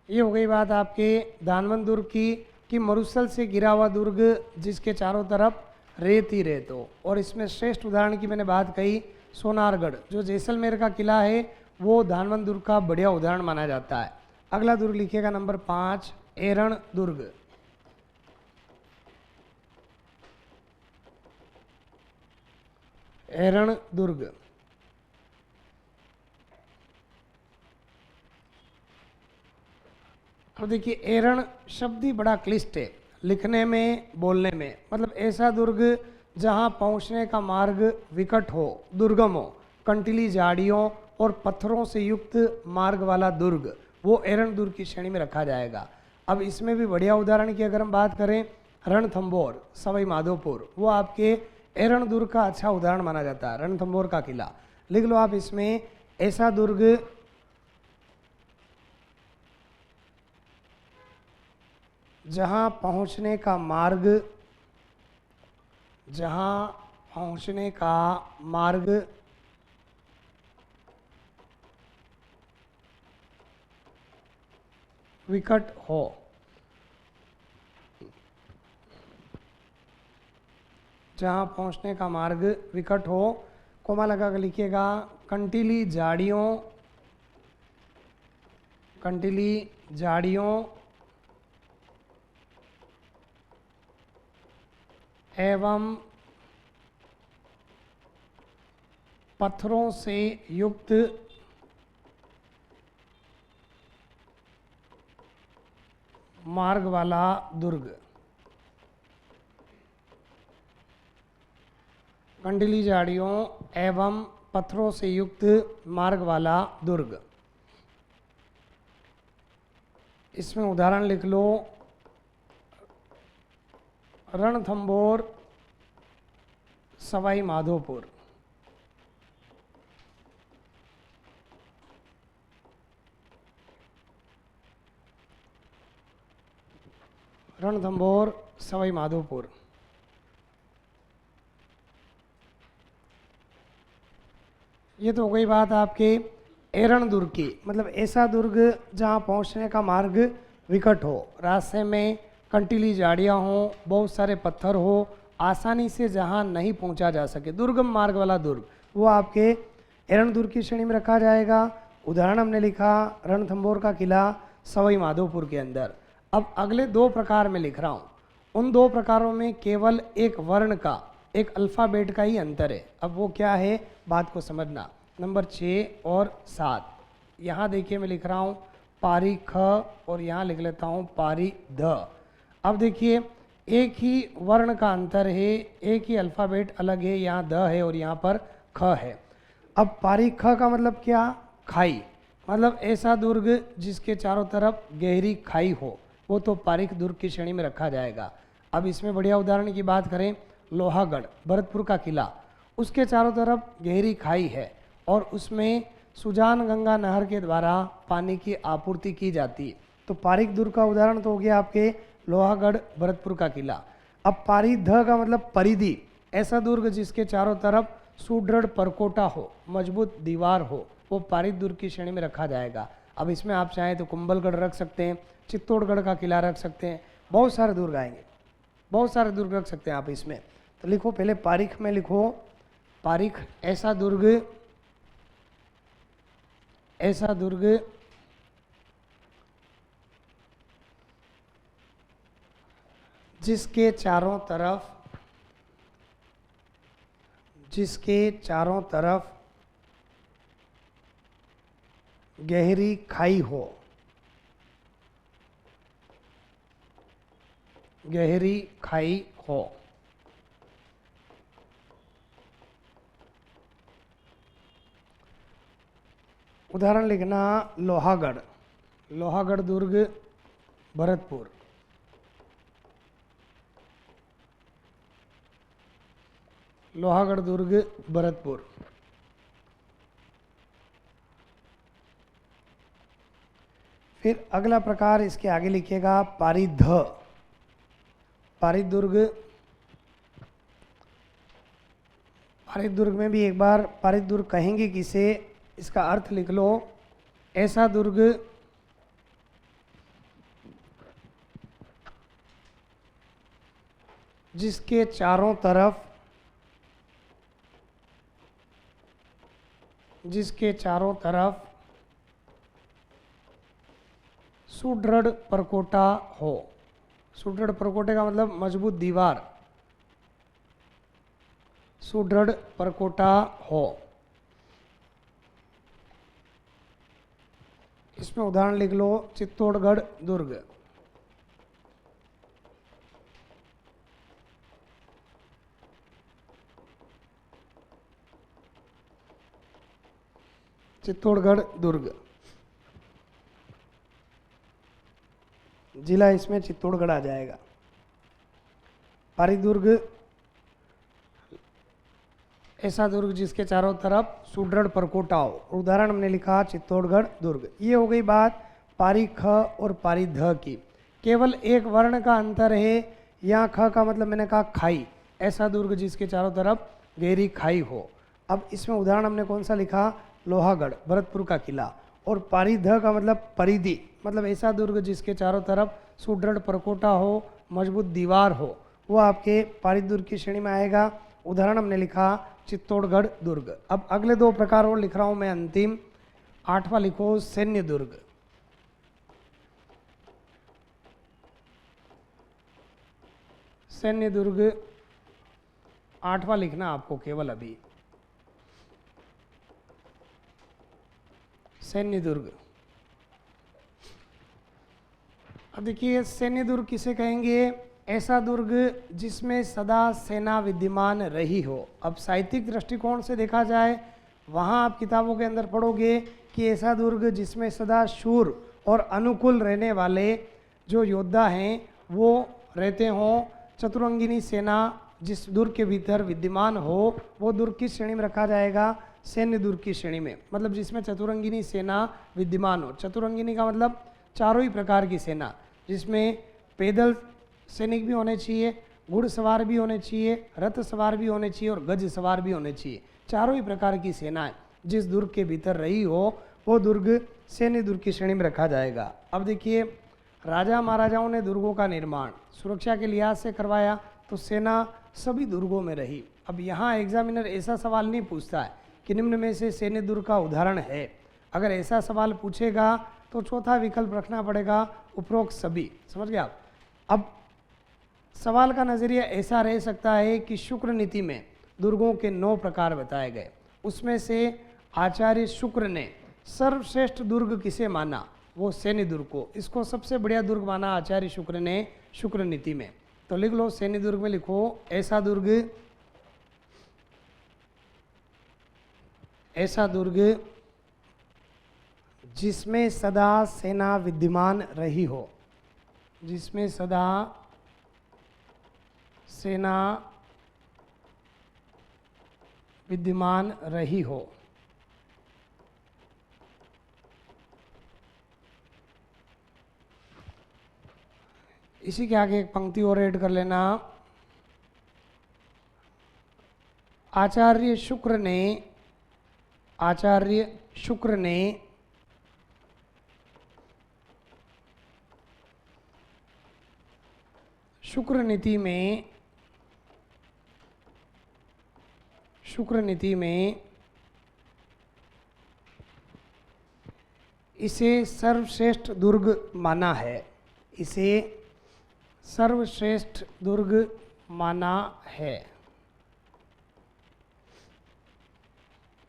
ये हो गई बात आपके धानवन दुर्ग की कि मरुस्थल से गिरा हुआ दुर्ग जिसके चारों तरफ रेत ही रेत हो। और इसमें श्रेष्ठ उदाहरण की मैंने बात कही सोनारगढ़, जो जैसलमेर का किला है वो धानवन दुर्ग का बढ़िया उदाहरण माना जाता है। अगला दुर्ग लिखिएगा नंबर 5 एरण दुर्ग। एरण दुर्ग। अब देखिए एरण शब्द ही बड़ा क्लिष्ट है लिखने में बोलने में। मतलब ऐसा दुर्ग जहां पहुंचने का मार्ग विकट हो, दुर्गम हो, कंटीली झाड़ियों और पत्थरों से युक्त मार्ग वाला दुर्ग, वो एरण दुर्ग की श्रेणी में रखा जाएगा। अब इसमें भी बढ़िया उदाहरण की अगर हम बात करें रणथंभौर सवाई माधोपुर, वो आपके एरण दुर्ग का अच्छा उदाहरण माना जाता है, रणथंभौर का किला। लिख लो आप इसमें ऐसा दुर्ग जहाँ पहुँचने का मार्ग, जहाँ पहुँचने का मार्ग विकट हो। जहाँ पहुँचने का मार्ग विकट हो, कोमा लगा कर लिखिएगा कंटीली झाड़ियों, कंटीली झाड़ियों एवं पत्थरों से युक्त मार्ग वाला दुर्ग। कंडीली झाड़ियों एवं पत्थरों से युक्त मार्ग वाला दुर्ग। इसमें उदाहरण लिख लो, रणथंभौर सवाई माधोपुर। रणथंभौर सवाई माधोपुर। ये तो हो गई बात आपके एरण दुर्ग की, मतलब ऐसा दुर्ग जहाँ पहुँचने का मार्ग विकट हो, रास्ते में कंटीली झाड़ियाँ हों, बहुत सारे पत्थर हो, आसानी से जहाँ नहीं पहुँचा जा सके, दुर्गम मार्ग वाला दुर्ग, वो आपके एरण दुर्ग की श्रेणी में रखा जाएगा। उदाहरण हमने लिखा रणथंभौर का किला सवाई माधोपुर के अंदर। अब अगले दो प्रकार में लिख रहा हूँ, उन दो प्रकारों में केवल एक वर्ण का, एक अल्फ़ाबेट का ही अंतर है। अब वो क्या है, बात को समझना। नंबर 6 और 7, यहाँ देखिए मैं लिख रहा हूँ पारी ख और यहाँ लिख लेता हूँ पारी ध। अब देखिए एक ही वर्ण का अंतर है, एक ही अल्फ़ाबेट अलग है, यहाँ द है और यहाँ पर ख है। अब पारी ख का मतलब क्या, खाई, मतलब ऐसा दुर्ग जिसके चारों तरफ गहरी खाई हो, वो तो पारीख दुर्ग की श्रेणी में रखा जाएगा। अब इसमें बढ़िया उदाहरण की बात करें, लोहागढ़ भरतपुर का किला, उसके चारों तरफ गहरी खाई है और उसमें सुजान गंगा नहर के द्वारा पानी की आपूर्ति की जाती है। तो पारीख दुर्ग का उदाहरण तो हो गया आपके लोहागढ़ भरतपुर का किला। अब पारीध का मतलब परिधि, ऐसा दुर्ग जिसके चारों तरफ सुदृढ़ परकोटा हो, मजबूत दीवार हो, वो पारीध दुर्ग की श्रेणी में रखा जाएगा। अब इसमें आप चाहें तो कुंभलगढ़ रख सकते हैं, चित्तौड़गढ़ का किला रख सकते हैं, बहुत सारे दुर्ग आएंगे, बहुत सारे दुर्ग रख सकते हैं आप इसमें। तो लिखो पहले पारीख में लिखो, पारीख ऐसा दुर्ग, ऐसा दुर्ग जिसके चारों तरफ, जिसके चारों तरफ गहरी खाई हो, गहरी खाई हो। उदाहरण लिखना लोहागढ़, लोहागढ़ दुर्ग भरतपुर। लोहागढ़ दुर्ग भरतपुर। फिर अगला प्रकार इसके आगे लिखिएगा पारीध, पारीध दुर्ग। पारीध दुर्ग में भी एक बार पारीध दुर्ग कहेंगे किसे, इसका अर्थ लिख लो, ऐसा दुर्ग जिसके चारों तरफ, जिसके चारों तरफ सुदृढ़ परकोटा हो। सुदृढ़ परकोटे का मतलब मजबूत दीवार, सुदृढ़ परकोटा हो। इसमें उदाहरण लिख लो चित्तौड़गढ़ दुर्ग। चित्तौड़गढ़ दुर्ग, जिला इसमें चित्तौड़गढ़ आ जाएगा। पारीध दुर्ग ऐसा दुर्ग जिसके चारों तरफ सुदृढ़ परकोटा हो। उदाहरण हमने लिखा चित्तौड़गढ़ दुर्ग। ये हो गई बात पारीख और पारीध की। केवल एक वर्ण का अंतर है। यहाँ ख का मतलब मैंने कहा खाई, ऐसा दुर्ग जिसके चारों तरफ गहरी खाई हो। अब इसमें उदाहरण हमने कौन सा लिखा, लोहागढ़, भरतपुर का किला। और परिध का मतलब परिधि, मतलब ऐसा दुर्ग जिसके चारों तरफ सुदृढ़ परकोटा हो, मजबूत दीवार हो, वो आपके पारिद दुर्ग की श्रेणी में आएगा। उदाहरण हमने लिखा चित्तौड़गढ़ दुर्ग। अब अगले दो प्रकार और लिख रहा हूं मैं अंतिम। 8वां लिखो सैन्य दुर्ग। सैन्य दुर्ग 8वां लिखना आपको केवल अभी, सैन्य दुर्ग। अब देखिए सैन्य दुर्ग किसे कहेंगे, ऐसा दुर्ग जिसमें सदा सेना विद्यमान रही हो। अब साहित्यिक दृष्टिकोण से देखा जाए, वहाँ आप किताबों के अंदर पढ़ोगे कि ऐसा दुर्ग जिसमें सदा शूर और अनुकूल रहने वाले जो योद्धा हैं वो रहते हों। चतुरंगिनी सेना जिस दुर्ग के भीतर विद्यमान हो वो दुर्ग किस श्रेणी में रखा जाएगा, सैन्य दुर्ग की श्रेणी में। मतलब जिसमें चतुरंगिनी सेना विद्यमान हो। चतुरंगिनी का मतलब चारों ही प्रकार की सेना, जिसमें पैदल सैनिक भी होने चाहिए, घुड़सवार भी होने चाहिए, रथ सवार भी होने चाहिए और गज सवार भी होने चाहिए। चारों ही प्रकार की सेनाएं जिस दुर्ग के भीतर रही हो वो दुर्ग सैन्य दुर्ग की श्रेणी में रखा जाएगा। अब देखिए राजा महाराजाओं ने दुर्गों का निर्माण सुरक्षा के लिहाज से करवाया, तो सेना सभी दुर्गों में रही। अब यहाँ एग्जामिनर ऐसा सवाल नहीं पूछता है कि निम्न में से सैन्य दुर्ग का उदाहरण है। अगर ऐसा सवाल पूछेगा तो चौथा विकल्प रखना पड़ेगा, उपरोक्त सभी। समझ गए आप। अब सवाल का नज़रिया ऐसा रह सकता है कि शुक्र नीति में दुर्गों के 9 प्रकार बताए गए, उसमें से आचार्य शुक्र ने सर्वश्रेष्ठ दुर्ग किसे माना, वो सैन्य दुर्ग को। इसको सबसे बढ़िया दुर्ग माना आचार्य शुक्र ने शुक्र नीति में। तो लिख लो सैन्य दुर्ग में लिखो ऐसा दुर्ग जिसमें सदा सेना विद्यमान रही हो, जिसमें सदा सेना विद्यमान रही हो। इसी के आगे एक पंक्ति और ऐड कर लेना। आचार्य शुक्र ने शुक्र नीति में इसे सर्वश्रेष्ठ दुर्ग माना है, इसे सर्वश्रेष्ठ दुर्ग माना है,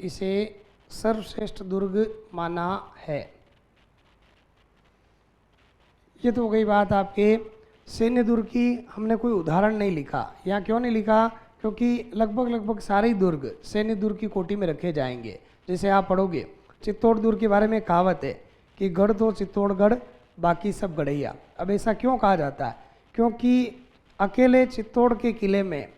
इसे सर्वश्रेष्ठ दुर्ग माना है। ये तो हो गई बात आपके सैन्य दुर्ग की। हमने कोई उदाहरण नहीं लिखा। यहाँ क्यों नहीं लिखा, क्योंकि लगभग सारे ही दुर्ग सैन्य दुर्ग की कोटि में रखे जाएंगे। जैसे आप पढ़ोगे चित्तौड़ दुर्ग के बारे में कहावत है कि गढ़ तो चित्तौड़गढ़ बाकी सब गढ़ैया। अब ऐसा क्यों कहा जाता है, क्योंकि अकेले चित्तौड़ के किले में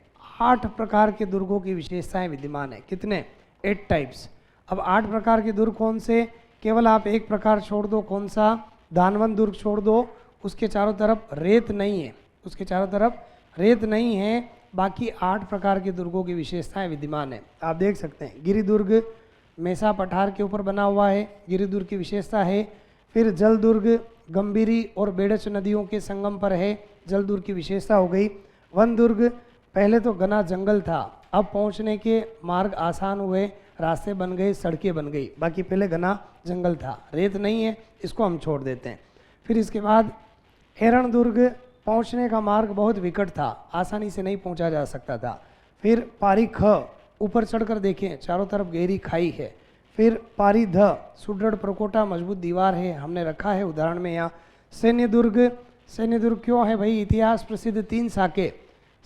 8 प्रकार के दुर्गों की विशेषताएं विद्यमान है। कितने, 8 टाइप्स। अब 8 प्रकार के दुर्ग कौन से, केवल आप एक प्रकार छोड़ दो, कौन सा, दानवन दुर्ग छोड़ दो। उसके चारों तरफ रेत नहीं है, उसके चारों तरफ रेत नहीं है। बाकी 8 प्रकार के दुर्गों की विशेषताएं विद्यमान है। आप देख सकते हैं गिरि दुर्ग मेसा पठार के ऊपर बना हुआ है, गिरि दुर्ग की विशेषता है। फिर जल दुर्ग गंभीरी और बेड़च नदियों के संगम पर है, जल दुर्ग की विशेषता हो गई। वन दुर्ग पहले तो घना जंगल था, अब पहुंचने के मार्ग आसान हुए, रास्ते बन गए, सड़कें बन गई। बाकी पहले घना जंगल था, रेत नहीं है, इसको हम छोड़ देते हैं। फिर इसके बाद हेरण दुर्ग पहुंचने का मार्ग बहुत विकट था, आसानी से नहीं पहुंचा जा सकता था। फिर पारी ख ऊपर चढ़कर देखें चारों तरफ गहरी खाई है। फिर पारी ध सुदृढ़ प्रकोटा मजबूत दीवार है, हमने रखा है उदाहरण में यहाँ। सैन्य दुर्ग क्यों है भाई, इतिहास प्रसिद्ध 3 साके,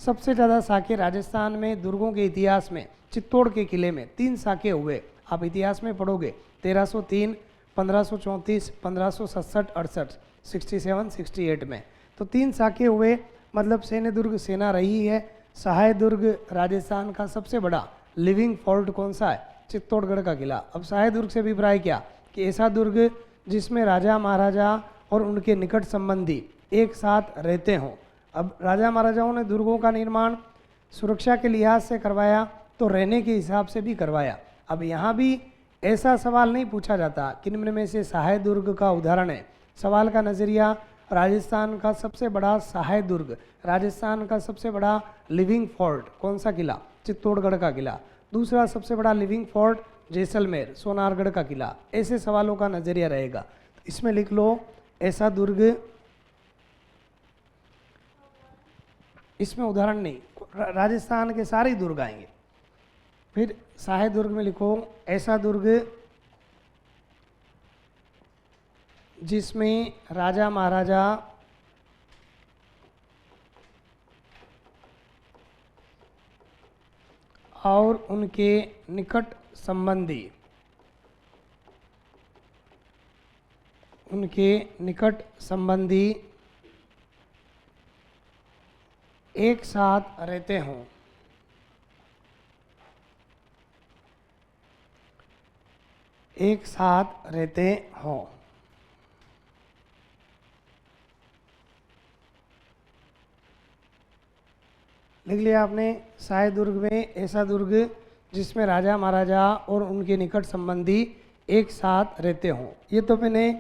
सबसे ज़्यादा साके राजस्थान में दुर्गों के इतिहास में चित्तौड़ के किले में 3 साके हुए। आप इतिहास में पढ़ोगे 1303, 1534, 1567, 68, 67, 68 में तो 3 साके हुए। मतलब सैन्य दुर्ग सेना रही है। सहाय दुर्ग राजस्थान का सबसे बड़ा लिविंग फोर्ट कौन सा है, चित्तौड़गढ़ का किला। अब सहाय दुर्ग से अभिप्राय क्या कि ऐसा दुर्ग जिसमें राजा महाराजा और उनके निकट संबंधी एक साथ रहते हों। अब राजा महाराजाओं ने दुर्गों का निर्माण सुरक्षा के लिहाज से करवाया तो रहने के हिसाब से भी करवाया। अब यहाँ भी ऐसा सवाल नहीं पूछा जाता कि निम्न में से सहाय दुर्ग का उदाहरण है। सवाल का नज़रिया राजस्थान का सबसे बड़ा सहाय दुर्ग, राजस्थान का सबसे बड़ा लिविंग फोर्ट कौन सा किला? चित्तौड़गढ़ का किला। दूसरा सबसे बड़ा लिविंग फोर्ट जैसलमेर, सोनारगढ़ का किला। ऐसे सवालों का नज़रिया रहेगा। इसमें लिख लो ऐसा दुर्ग, इसमें उदाहरण नहीं, राजस्थान के सारे दुर्ग आएंगे। फिर सहाय दुर्ग में लिखो ऐसा दुर्ग जिसमें राजा महाराजा और उनके निकट संबंधी एक साथ रहते हों। एक साथ रहते हों। लिख लिया आपने। सहाय दुर्ग में ऐसा दुर्ग जिसमें राजा महाराजा और उनके निकट संबंधी एक साथ रहते हों। ये तो मैंने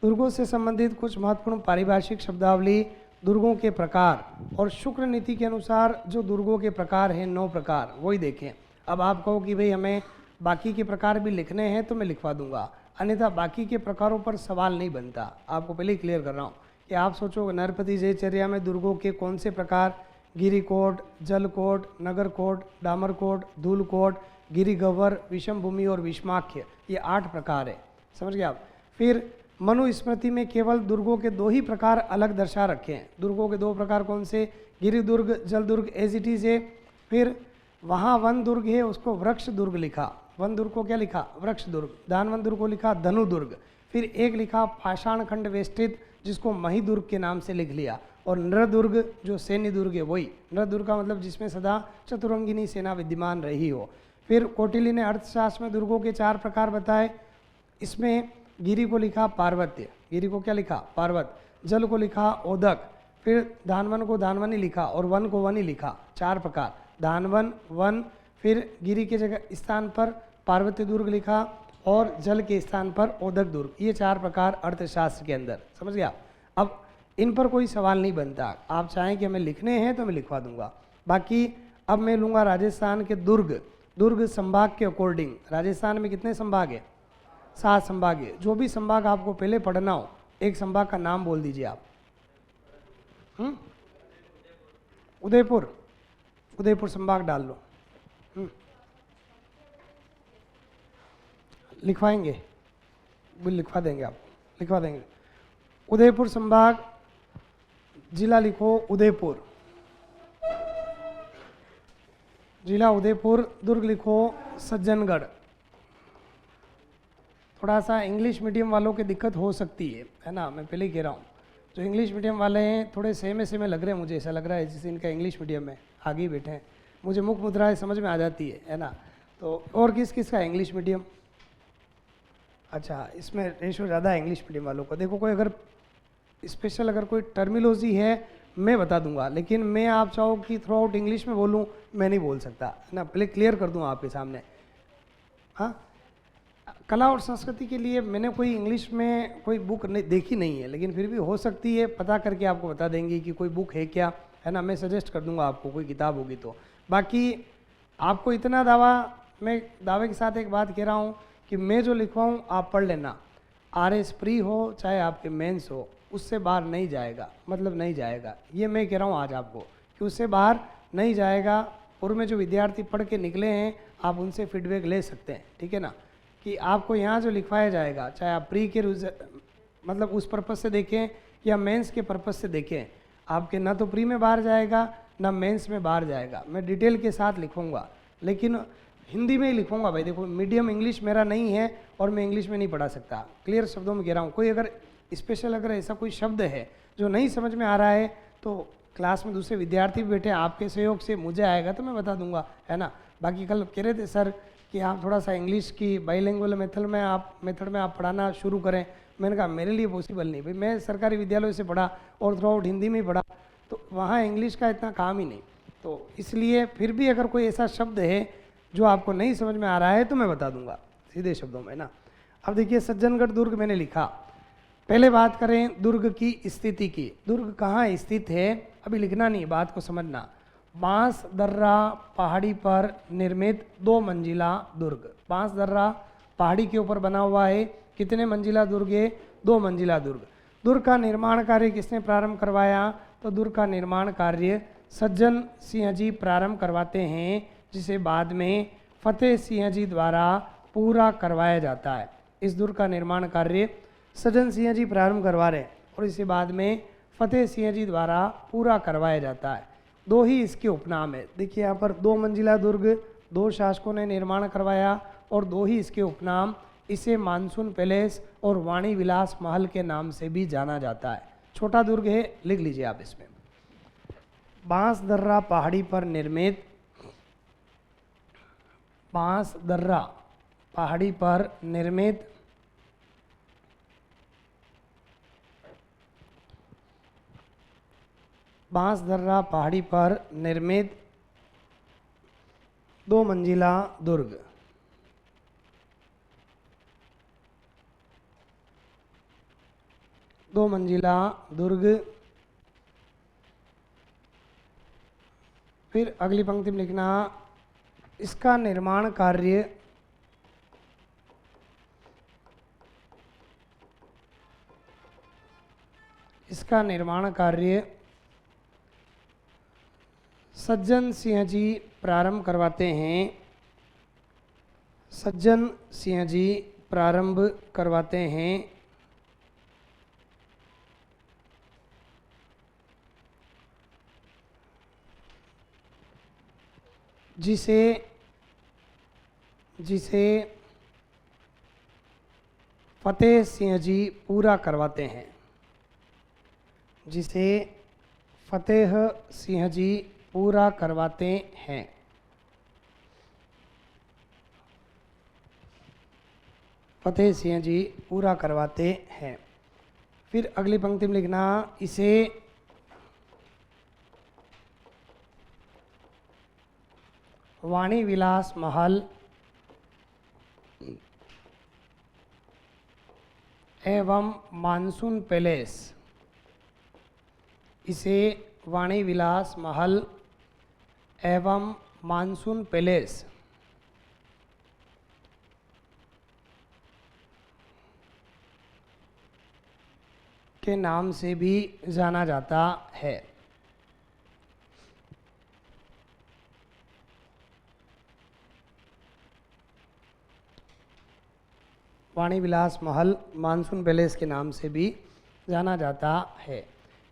दुर्गों से संबंधित कुछ महत्वपूर्ण पारिभाषिक शब्दावली, दुर्गों के प्रकार और शुक्र नीति के अनुसार जो दुर्गों के प्रकार हैं 9 प्रकार, वही देखें। अब आप कहो कि भाई हमें बाकी के प्रकार भी लिखने हैं तो मैं लिखवा दूंगा, अन्यथा बाकी के प्रकारों पर सवाल नहीं बनता। आपको पहले ही क्लियर कर रहा हूँ कि आप सोचो नरपति जयचर्या में दुर्गों के कौन से प्रकार, गिरिकोट, जलकोट, नगरकोट, डामरकोट, धूलकोट, गिरिगवर, विषम भूमि और विषमाख्य, ये 8 प्रकार है। समझ गए आप। फिर मनुस्मृति में केवल दुर्गों के 2 ही प्रकार अलग दर्शा रखे हैं। दुर्गों के 2 प्रकार कौन से? गिरिदुर्ग, जलदुर्ग, एज इट इज है। फिर वहाँ वन दुर्ग है, उसको वृक्ष दुर्ग लिखा। वन दुर्ग को क्या लिखा? वृक्ष दुर्ग। दानवन दुर्ग को लिखा धनु दुर्ग। फिर एक लिखा पाषाण खंड वेष्टित, जिसको मही दुर्ग के नाम से लिख लिया। और नृदुर्ग जो सैन्य दुर्ग है वही नृदुर्ग का मतलब जिसमें सदा चतुरंगिनी सेना विद्यमान रही हो। फिर कौटिल्य ने अर्थशास्त्र में दुर्गों के 4 प्रकार बताए। इसमें गिरि को लिखा पार्वत्य, गिरि को क्या लिखा? पर्वत। जल को लिखा ओदक। फिर दानवन को दानवनी लिखा और वन को वनी लिखा। 4 प्रकार, दानवन, वन। फिर गिरि के जगह स्थान पर पार्वत्य दुर्ग लिखा और जल के स्थान पर ओदक दुर्ग। ये 4 प्रकार अर्थशास्त्र के अंदर। समझ गया। अब इन पर कोई सवाल नहीं बनता। आप चाहें कि हमें लिखने हैं तो मैं लिखवा दूंगा। बाकी अब मैं लूँगा राजस्थान के दुर्ग। दुर्ग संभाग के अकॉर्डिंग राजस्थान में कितने संभाग है? 7 संभाग है। जो भी संभाग आपको पहले पढ़ना हो, एक संभाग का नाम बोल दीजिए आप। उदयपुर, उदयपुर संभाग डाल लो। लिखवाएंगे, बिल लिखवा देंगे आप, लिखवा देंगे। उदयपुर संभाग, जिला लिखो उदयपुर, जिला उदयपुर। दुर्ग लिखो सज्जनगढ़। थोड़ा सा इंग्लिश मीडियम वालों की दिक्कत हो सकती है ना, मैं पहले ही कह रहा हूँ। जो इंग्लिश मीडियम वाले हैं थोड़े सेमे लग रहे हैं, मुझे ऐसा लग रहा है जैसे इनका इंग्लिश मीडियम में आगे ही बैठे हैं। मुझे मुख मुद्राएं समझ में आ जाती है ना। तो और किस किस का इंग्लिश मीडियम? अच्छा, इसमें रेशो ज़्यादा है इंग्लिश मीडियम वालों को। देखो कोई अगर स्पेशल अगर कोई टर्मिनोलॉजी है मैं बता दूंगा, लेकिन मैं आप चाहो कि थ्रू आउट इंग्लिश में बोलूँ, मैं नहीं बोल सकता ना। पहले क्लियर कर दूँ आपके सामने। हाँ, कला और संस्कृति के लिए मैंने कोई इंग्लिश में कोई बुक देखी नहीं है, लेकिन फिर भी हो सकती है पता करके आपको बता देंगे कि कोई बुक है क्या, है ना। मैं सजेस्ट कर दूंगा आपको, कोई किताब होगी तो। बाकी आपको इतना दावा, मैं दावे के साथ एक बात कह रहा हूँ कि मैं जो लिखवाऊँ आप पढ़ लेना। RS प्री हो चाहे आपके मेंस हो, उससे बाहर नहीं जाएगा, मतलब नहीं जाएगा। ये मैं कह रहा हूँ आज आपको कि उससे बाहर नहीं जाएगा। पूर्व में जो विद्यार्थी पढ़ के निकले हैं आप उनसे फीडबैक ले सकते हैं, ठीक है ना। कि आपको यहाँ जो लिखवाया जाएगा, चाहे आप प्री के मतलब उस पर्पज़ से देखें या मेंस के पर्पज़ से देखें, आपके ना तो प्री में बाहर जाएगा ना मेंस में बाहर जाएगा। मैं डिटेल के साथ लिखूँगा, लेकिन हिंदी में ही लिखूँगा। भाई देखो, मीडियम इंग्लिश मेरा नहीं है और मैं इंग्लिश में नहीं पढ़ा सकता। क्लियर शब्दों में कह रहा हूँ। कोई अगर स्पेशल अगर ऐसा कोई शब्द है जो नहीं समझ में आ रहा है तो क्लास में दूसरे विद्यार्थी भी बैठे, आपके सहयोग से मुझे आएगा तो मैं बता दूंगा, है ना। बाकी कल कह रहे थे सर कि आप थोड़ा सा इंग्लिश की बाइलिंगुअल मेथड में आप पढ़ाना शुरू करें। मैंने कहा मेरे लिए पॉसिबल नहीं भाई, मैं सरकारी विद्यालय से पढ़ा और थ्रू आउट हिंदी में ही पढ़ा, तो वहाँ इंग्लिश का इतना काम ही नहीं। तो इसलिए फिर भी अगर कोई ऐसा शब्द है जो आपको नहीं समझ में आ रहा है तो मैं बता दूंगा सीधे शब्दों में ना। अब देखिए सज्जनगढ़ दुर्ग मैंने लिखा। पहले बात करें दुर्ग की स्थिति की। दुर्ग कहाँ स्थित है, अभी लिखना नहीं, बात को समझना। बांस दर्रा पहाड़ी पर निर्मित 2 मंजिला दुर्ग। बांस दर्रा पहाड़ी के ऊपर बना हुआ है। कितने मंजिला दुर्ग है? 2 मंजिला दुर्ग। दुर्ग का निर्माण कार्य किसने प्रारंभ करवाया? तो दुर्ग का निर्माण कार्य सज्जन सिंह जी प्रारंभ करवाते हैं, जिसे बाद में फतेह सिंह जी द्वारा पूरा करवाया जाता है। इस दुर्ग का निर्माण कार्य सज्जन सिंह जी प्रारंभ करवा रहे हैं और इसे बाद में फतेह सिंह जी द्वारा पूरा करवाया जाता है। 2 ही इसके उपनाम है। देखिए यहाँ पर 2 मंजिला दुर्ग 2 शासकों ने निर्माण करवाया और 2 ही इसके उपनाम। इसे मानसून पैलेस और वाणी विलास महल के नाम से भी जाना जाता है। छोटा दुर्ग है, लिख लीजिए आप इसमें। बांस दर्रा पहाड़ी पर निर्मित, बांस दर्रा पहाड़ी पर निर्मित बांस दर्रा पहाड़ी पर निर्मित 2 मंजिला दुर्ग। दो मंजिला दुर्ग। फिर अगली पंक्ति में लिखना, इसका निर्माण कार्य सज्जन सिंह जी प्रारंभ करवाते हैं। सज्जन सिंह जी प्रारंभ करवाते हैं। जिसे फतेह सिंह जी पूरा करवाते हैं। जिसे फतेह सिंह जी पूरा करवाते हैं। फतेह सिंह जी पूरा करवाते हैं। फिर अगली पंक्ति में लिखना, इसे वाणी विलास महल एवं मानसून पैलेस, इसे वाणी विलास महल एवं मानसून पैलेस के नाम से भी जाना जाता है। वाणी विलास महल मानसून पैलेस के नाम से भी जाना जाता है।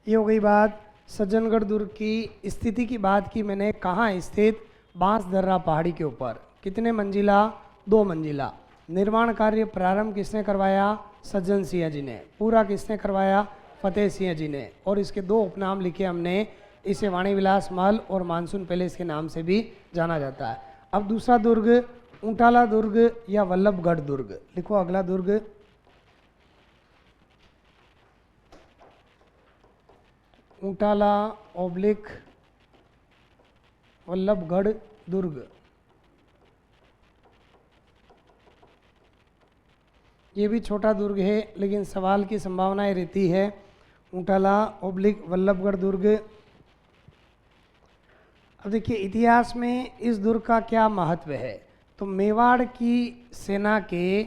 ये हो गई बात सज्जनगढ़ दुर्ग की स्थिति की बात की मैंने। कहाँ स्थित? बांस दर्रा पहाड़ी के ऊपर। कितने मंजिला? 2 मंजिला। निर्माण कार्य प्रारंभ किसने करवाया? सज्जन सिंह जी ने। पूरा किसने करवाया? फतेह सिंह जी ने। और इसके 2 उपनाम लिखे हमने। इसे वाणी विलास महल और मानसून पैलेस के नाम से भी जाना जाता है। अब दूसरा दुर्ग ऊंटाला दुर्ग या वल्लभगढ़ दुर्ग। लिखो अगला दुर्ग। ऊंटाला ओब्लिक वल्लभगढ़ दुर्ग। ये भी छोटा दुर्ग है लेकिन सवाल की संभावनाएं रहती है। ऊंटाला ओब्लिक वल्लभगढ़ दुर्ग। अब देखिए इतिहास में इस दुर्ग का क्या महत्व है। तो मेवाड़ की सेना के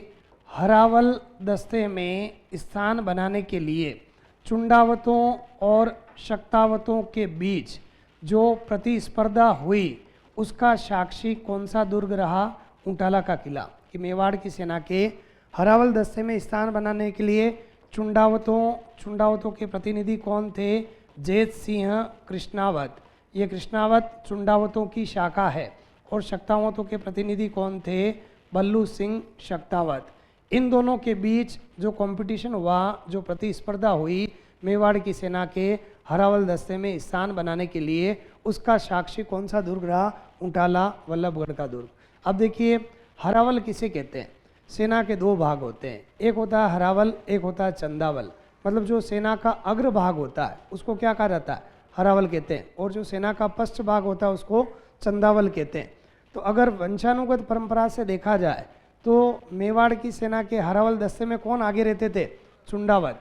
हरावल दस्ते में स्थान बनाने के लिए चुंडावतों और शक्तावतों के बीच जो प्रतिस्पर्धा हुई उसका साक्षी कौन सा दुर्ग रहा? ऊंटाला का किला। कि मेवाड़ की सेना के हरावल दस्ते में स्थान बनाने के लिए चुंडावतों के प्रतिनिधि कौन थे? जैत सिंह कृष्णावत। ये कृष्णावत चुंडावतों की शाखा है। और शक्तावतों के प्रतिनिधि कौन थे? बल्लू सिंह शक्तावत। इन दोनों के बीच जो कंपटीशन हुआ, जो प्रतिस्पर्धा हुई मेवाड़ की सेना के हरावल दस्ते में स्थान बनाने के लिए, उसका साक्षी कौन सा दुर्ग रहा? ऊंटाला वल्लभगढ़ का दुर्ग। अब देखिए हरावल किसे कहते हैं? सेना के दो भाग होते हैं, एक होता है हरावल, एक होता है चंदावल। मतलब जो सेना का अग्र भाग होता है उसको क्या कहा जाता है? हरावल कहते हैं, और जो सेना का पश्च भाग होता है उसको चंदावल कहते हैं। तो अगर वंशानुगत परंपरा से देखा जाए तो मेवाड़ की सेना के हरावल दस्ते में कौन आगे रहते थे? चुंडावत।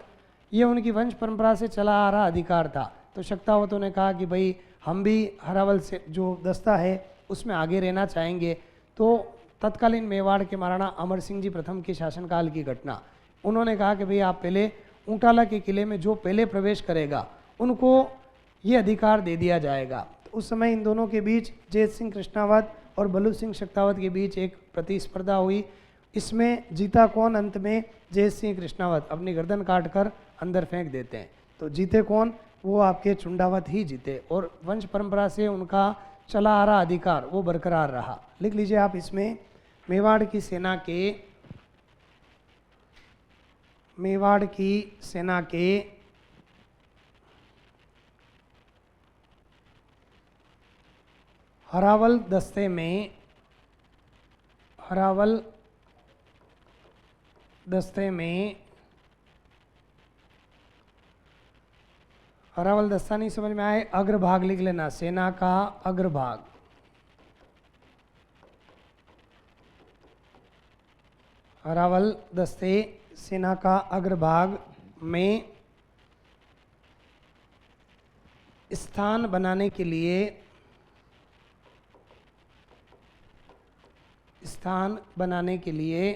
ये उनकी वंश परंपरा से चला आ रहा अधिकार था। तो शक्तावतों ने कहा कि भाई हम भी हरावल से जो दस्ता है उसमें आगे रहना चाहेंगे। तो तत्कालीन मेवाड़ के महाराणा अमर सिंह जी प्रथम के शासनकाल की घटना, उन्होंने कहा कि भाई आप पहले ऊंटाला के किले में जो पहले प्रवेश करेगा उनको ये अधिकार दे दिया जाएगा। तो उस समय इन दोनों के बीच जैत सिंह कृष्णावत और बल्लू सिंह शक्तावत के बीच एक प्रतिस्पर्धा हुई। इसमें जीता कौन? अंत में जैत सिंह कृष्णावत अपनी गर्दन काटकर अंदर फेंक देते हैं। तो जीते कौन? वो आपके चुंडावत ही जीते, और वंश परंपरा से उनका चला आ रहा अधिकार वो बरकरार रहा। लिख लीजिए आप इसमें मेवाड़ की सेना के हरावल दस्ते में हरावल दस्ता नहीं समझ में आए, अग्रभाग लिख लेना, सेना का अग्रभाग। हरावल दस्ते सेना का अग्रभाग में स्थान बनाने के लिए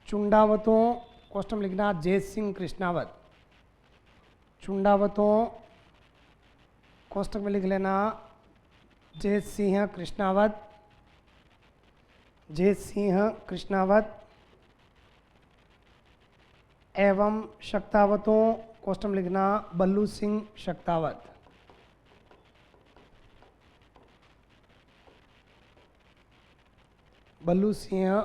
चुंडावतों, कोष्टक लिखना, जैत सिंह कृष्णावत, चुंडावतों कोष्टक में लिख लेना, जैत सिंह कृष्णावत एवं शक्तावतों कोष्टक में लिखना, बल्लू सिंह शक्तावत। बल्लू सिंह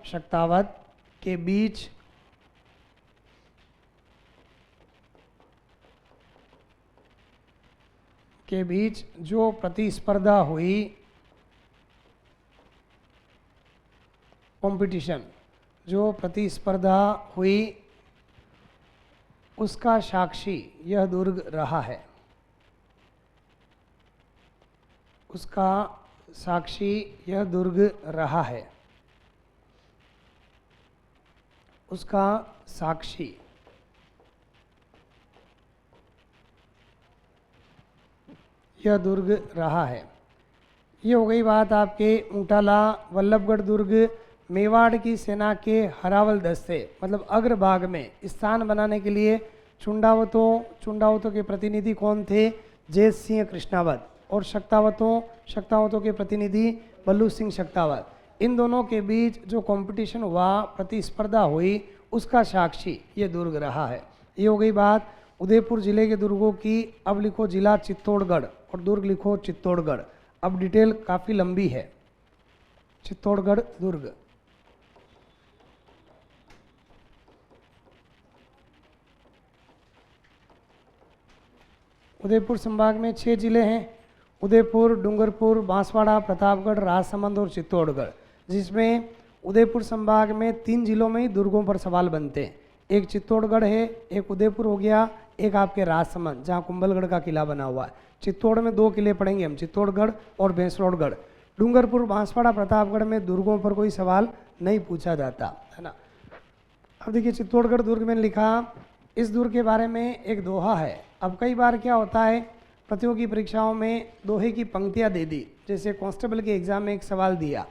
शक्तावत के बीच जो प्रतिस्पर्धा हुई, कंपटीशन जो प्रतिस्पर्धा हुई, उसका साक्षी यह दुर्ग रहा है। उसका साक्षी यह दुर्ग रहा है। उसका साक्षी यह दुर्ग रहा है। ये हो गई बात आपके ऊंटाला वल्लभगढ़ दुर्ग मेवाड़ की सेना के हरावल दस्ते मतलब अग्रभाग में स्थान बनाने के लिए चुंडावतों के प्रतिनिधि कौन थे? जैत सिंह कृष्णावत, और शक्तावतों के प्रतिनिधि बल्लू सिंह शक्तावत। इन दोनों के बीच जो कंपटीशन हुआ, प्रतिस्पर्धा हुई, उसका साक्षी ये दुर्ग रहा है। ये हो गई बात उदयपुर जिले के दुर्गों की। अब लिखो जिला चित्तौड़गढ़ और दुर्ग लिखो चित्तौड़गढ़। अब डिटेल काफ़ी लंबी है। चित्तौड़गढ़ दुर्ग, उदयपुर संभाग में 6 जिले हैं, उदयपुर, डूंगरपुर, बांसवाड़ा, प्रतापगढ़, राजसमंद और चित्तौड़गढ़, जिसमें उदयपुर संभाग में 3 जिलों में ही दुर्गों पर सवाल बनते हैं। एक चित्तौड़गढ़ है, एक उदयपुर हो गया, एक आपके राजसमंद जहाँ कुंभलगढ़ का किला बना हुआ है। चित्तौड़ में 2 किले पढ़ेंगे हम, चित्तौड़गढ़ और भैंसरोडगढ़। डूंगरपुर, बांसवाड़ा, प्रतापगढ़ में दुर्गों पर कोई सवाल नहीं पूछा जाता है ना। अब देखिए चित्तौड़गढ़ दुर्ग में लिखा, इस दुर्ग के बारे में एक दोहा है। अब कई बार क्या होता है, प्रतियोगी परीक्षाओं में दोहे की पंक्तियाँ दे दी। जैसे कांस्टेबल के एग्जाम में एक सवाल दिया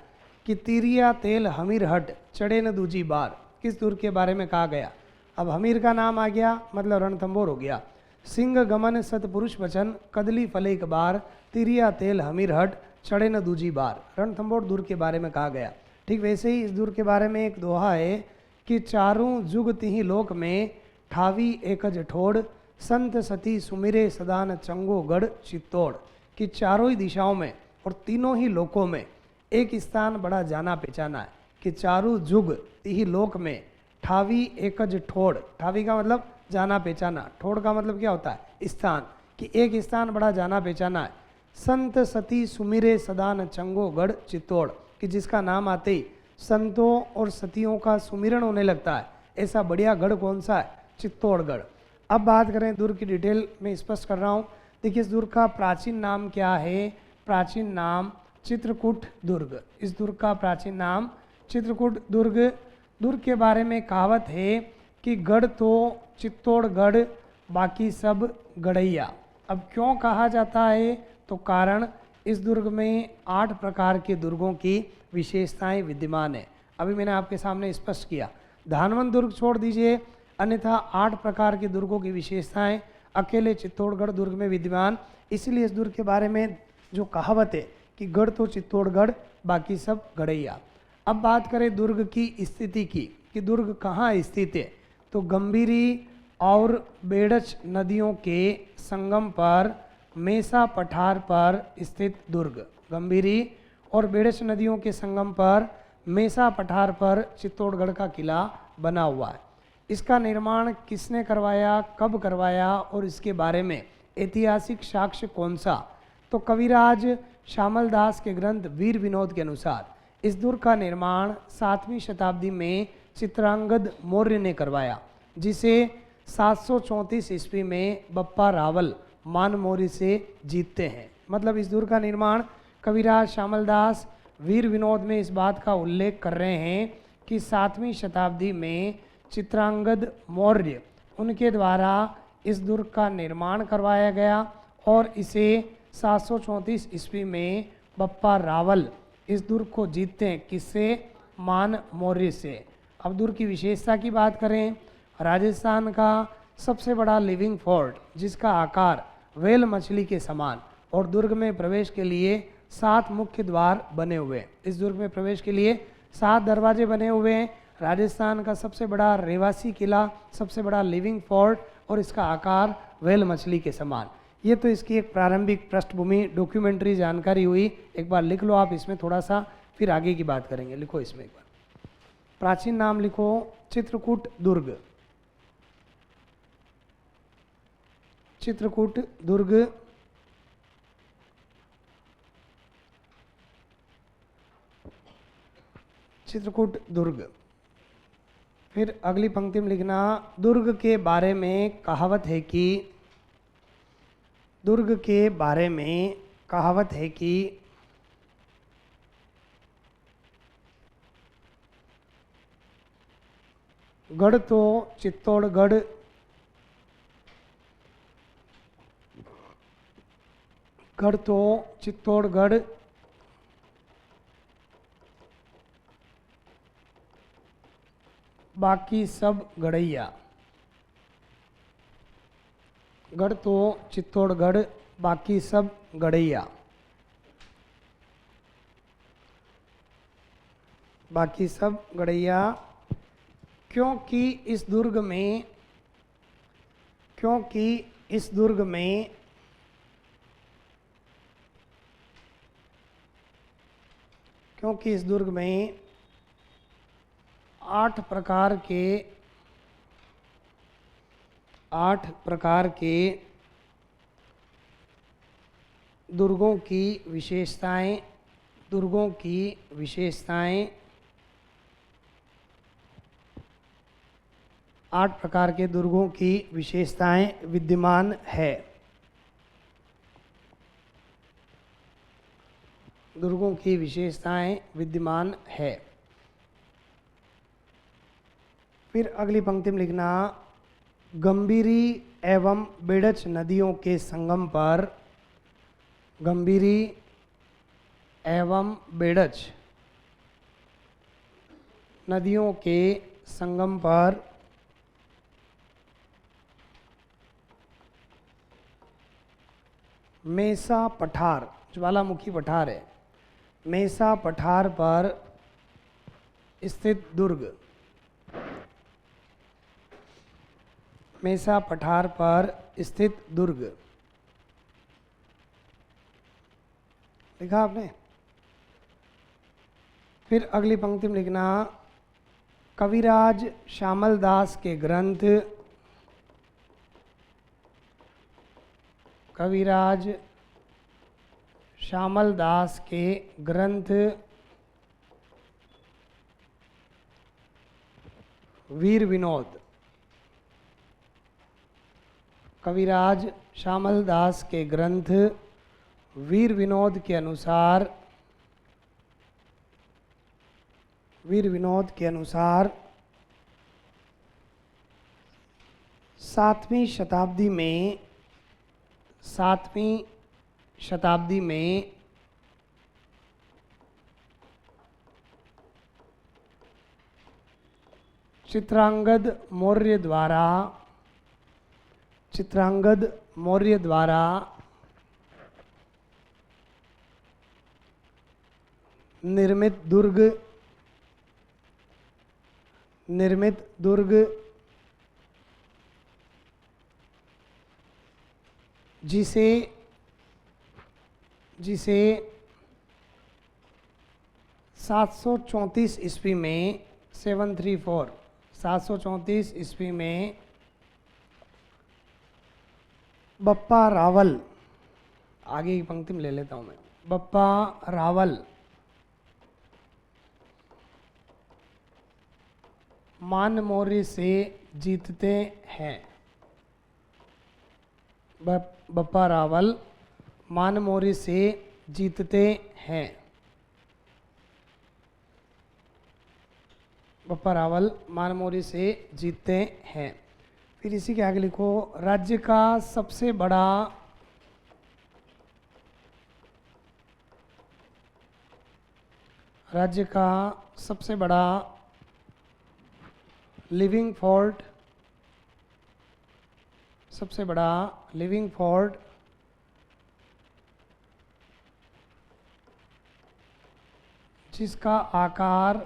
कि तिरिया तेल हमीर हट चढ़े न दूजी बार, किस दुर्ग के बारे में कहा गया। अब हमीर का नाम आ गया मतलब रणथंभौर हो गया। सिंह गमन सतपुरुष वचन कदली फले एक बार, तिरिया तेल हमीर हट चढ़े न दूजी बार, रणथंभौर दुर्ग के बारे में कहा गया। ठीक वैसे ही इस दुर्ग के बारे में एक दोहा है कि चारों जुग तिहि लोक में ठावी एकज ठोड़, संत सती सुमिरे सदान चंगो गढ़ चित्तौड़। कि चारों ही दिशाओं में और तीनों ही लोकों में एक स्थान बड़ा जाना पहचाना है कि चारों जुग तिहि लोक में ठावी एकज ठोड़, ठावी का मतलब जाना पहचाना, ठोड़ का मतलब क्या होता है स्थान, कि एक स्थान बड़ा जाना पहचाना है। संत सती सुमिरे सदान चंगोगढ़ चित्तौड़, कि जिसका नाम आते ही संतों और सतियों का सुमिरन होने लगता है, ऐसा बढ़िया गढ़ कौन सा है, चित्तौड़गढ़। अब बात करें दुर्ग की डिटेल में स्पष्ट कर रहा हूँ। देखिए इस दुर्ग का प्राचीन नाम क्या है, प्राचीन नाम चित्रकूट दुर्ग। इस दुर्ग का प्राचीन नाम चित्रकूट दुर्ग। दुर्ग के बारे में कहावत है कि गढ़ तो चित्तौड़गढ़ बाकी सब गढ़ैया। अब क्यों कहा जाता है, तो कारण इस दुर्ग में 8 प्रकार के दुर्गों की विशेषताएं विद्यमान है। अभी मैंने आपके सामने स्पष्ट किया। धानवंत दुर्ग छोड़ दीजिए, अन्यथा 8 प्रकार के दुर्गों की विशेषताएं अकेले चित्तौड़गढ़ दुर्ग में विद्यमान। इसलिए इस दुर्ग के बारे में जो कहावत है कि गढ़ तो चित्तौड़गढ़ बाकी सब गढ़ैया। अब बात करें दुर्ग की स्थिति की, कि दुर्ग कहाँ स्थित है, तो गंभीरी और बेड़च नदियों के संगम पर मेसा पठार पर स्थित दुर्ग। गंभीरी और बेड़च नदियों के संगम पर मेसा पठार पर चित्तौड़गढ़ का किला बना हुआ है। इसका निर्माण किसने करवाया, कब करवाया और इसके बारे में ऐतिहासिक साक्ष्य कौन सा, तो कविराज श्यामल दास के ग्रंथ वीर विनोद के अनुसार इस दुर्ग का निर्माण 7वीं शताब्दी में चित्रांगद मौर्य ने करवाया, जिसे 734 ईस्वी में बप्पा रावल मान मौर्य से जीतते हैं। मतलब इस दुर्ग का निर्माण कविराज श्यामल दास वीर विनोद में इस बात का उल्लेख कर रहे हैं कि 7वीं शताब्दी में चित्रांगद मौर्य उनके द्वारा इस दुर्ग का निर्माण करवाया गया और इसे 734 ईस्वी में बप्पा रावल इस दुर्ग को जीतते हैं, किससे, मान मौर्य से। अब दुर्ग की विशेषता की बात करें, राजस्थान का सबसे बड़ा लिविंग फोर्ट जिसका आकार व्हेल मछली के समान, और दुर्ग में प्रवेश के लिए 7 मुख्य द्वार बने हुए हैं। इस दुर्ग में प्रवेश के लिए 7 दरवाजे बने हुए हैं। राजस्थान का सबसे बड़ा रेवासी किला, सबसे बड़ा लिविंग फोर्ट, और इसका आकार व्हेल मछली के समान। ये तो इसकी एक प्रारंभिक पृष्ठभूमि डॉक्यूमेंट्री जानकारी हुई। एक बार लिख लो आप इसमें थोड़ा सा, फिर आगे की बात करेंगे। लिखो इसमें एक बार, प्राचीन नाम लिखो चित्रकूट दुर्ग। चित्रकूट दुर्ग चित्रकूट दुर्ग। फिर अगली पंक्ति में लिखना, दुर्ग के बारे में कहावत है कि, दुर्ग के बारे में कहावत है कि गढ़ तो चित्तौड़गढ़ गढ़ तो चित्तौड़गढ़ बाकी सब गढ़ैया। गढ़ तो चित्तौड़गढ़ बाकी सब गढ़ैया। बाकी सब गढ़ैया क्योंकि इस दुर्ग में क्योंकि इस दुर्ग में क्योंकि इस दुर्ग में 8 प्रकार के दुर्गों की विशेषताएं 8 प्रकार के दुर्गों की विशेषताएं विद्यमान है। दुर्गों की विशेषताएं विद्यमान है। फिर अगली पंक्ति में लिखना, गंभीरी एवं बेड़च नदियों के संगम पर, गंभीरी एवं बेड़च नदियों के संगम पर मेसा पठार, ज्वालामुखी पठार है, मेसा पठार पर स्थित दुर्ग। मेसा पठार पर स्थित दुर्ग लिखा आपने। फिर अगली पंक्ति में लिखना, कविराज श्यामल दास के ग्रंथ, कविराज श्यामल दास के ग्रंथ वीर विनोद, कविराज श्यामल दास के ग्रंथ वीर विनोद के अनुसार, वीर विनोद के अनुसार 7वीं शताब्दी में, 7वीं शताब्दी में चित्रांगद मौर्य द्वारा, चित्रांगद मौर्य द्वारा निर्मित दुर्ग, निर्मित दुर्ग जिसे, जिसे 734 ईस्वी में, 734, 734 ईस्वी में बप्पा रावल, आगे की पंक्ति में ले लेता हूं मैं, बप्पा रावल मान मौर्य से जीतते हैं, बप्पा रावल मान मौर्य से जीतते हैं, बप्पा रावल मान मौर्य से जीतते हैं। फिर इसी के आगे लिखो, राज्य का सबसे बड़ा, राज्य का सबसे बड़ा लिविंग फोर्ट, सबसे बड़ा लिविंग फोर्ट जिसका आकार,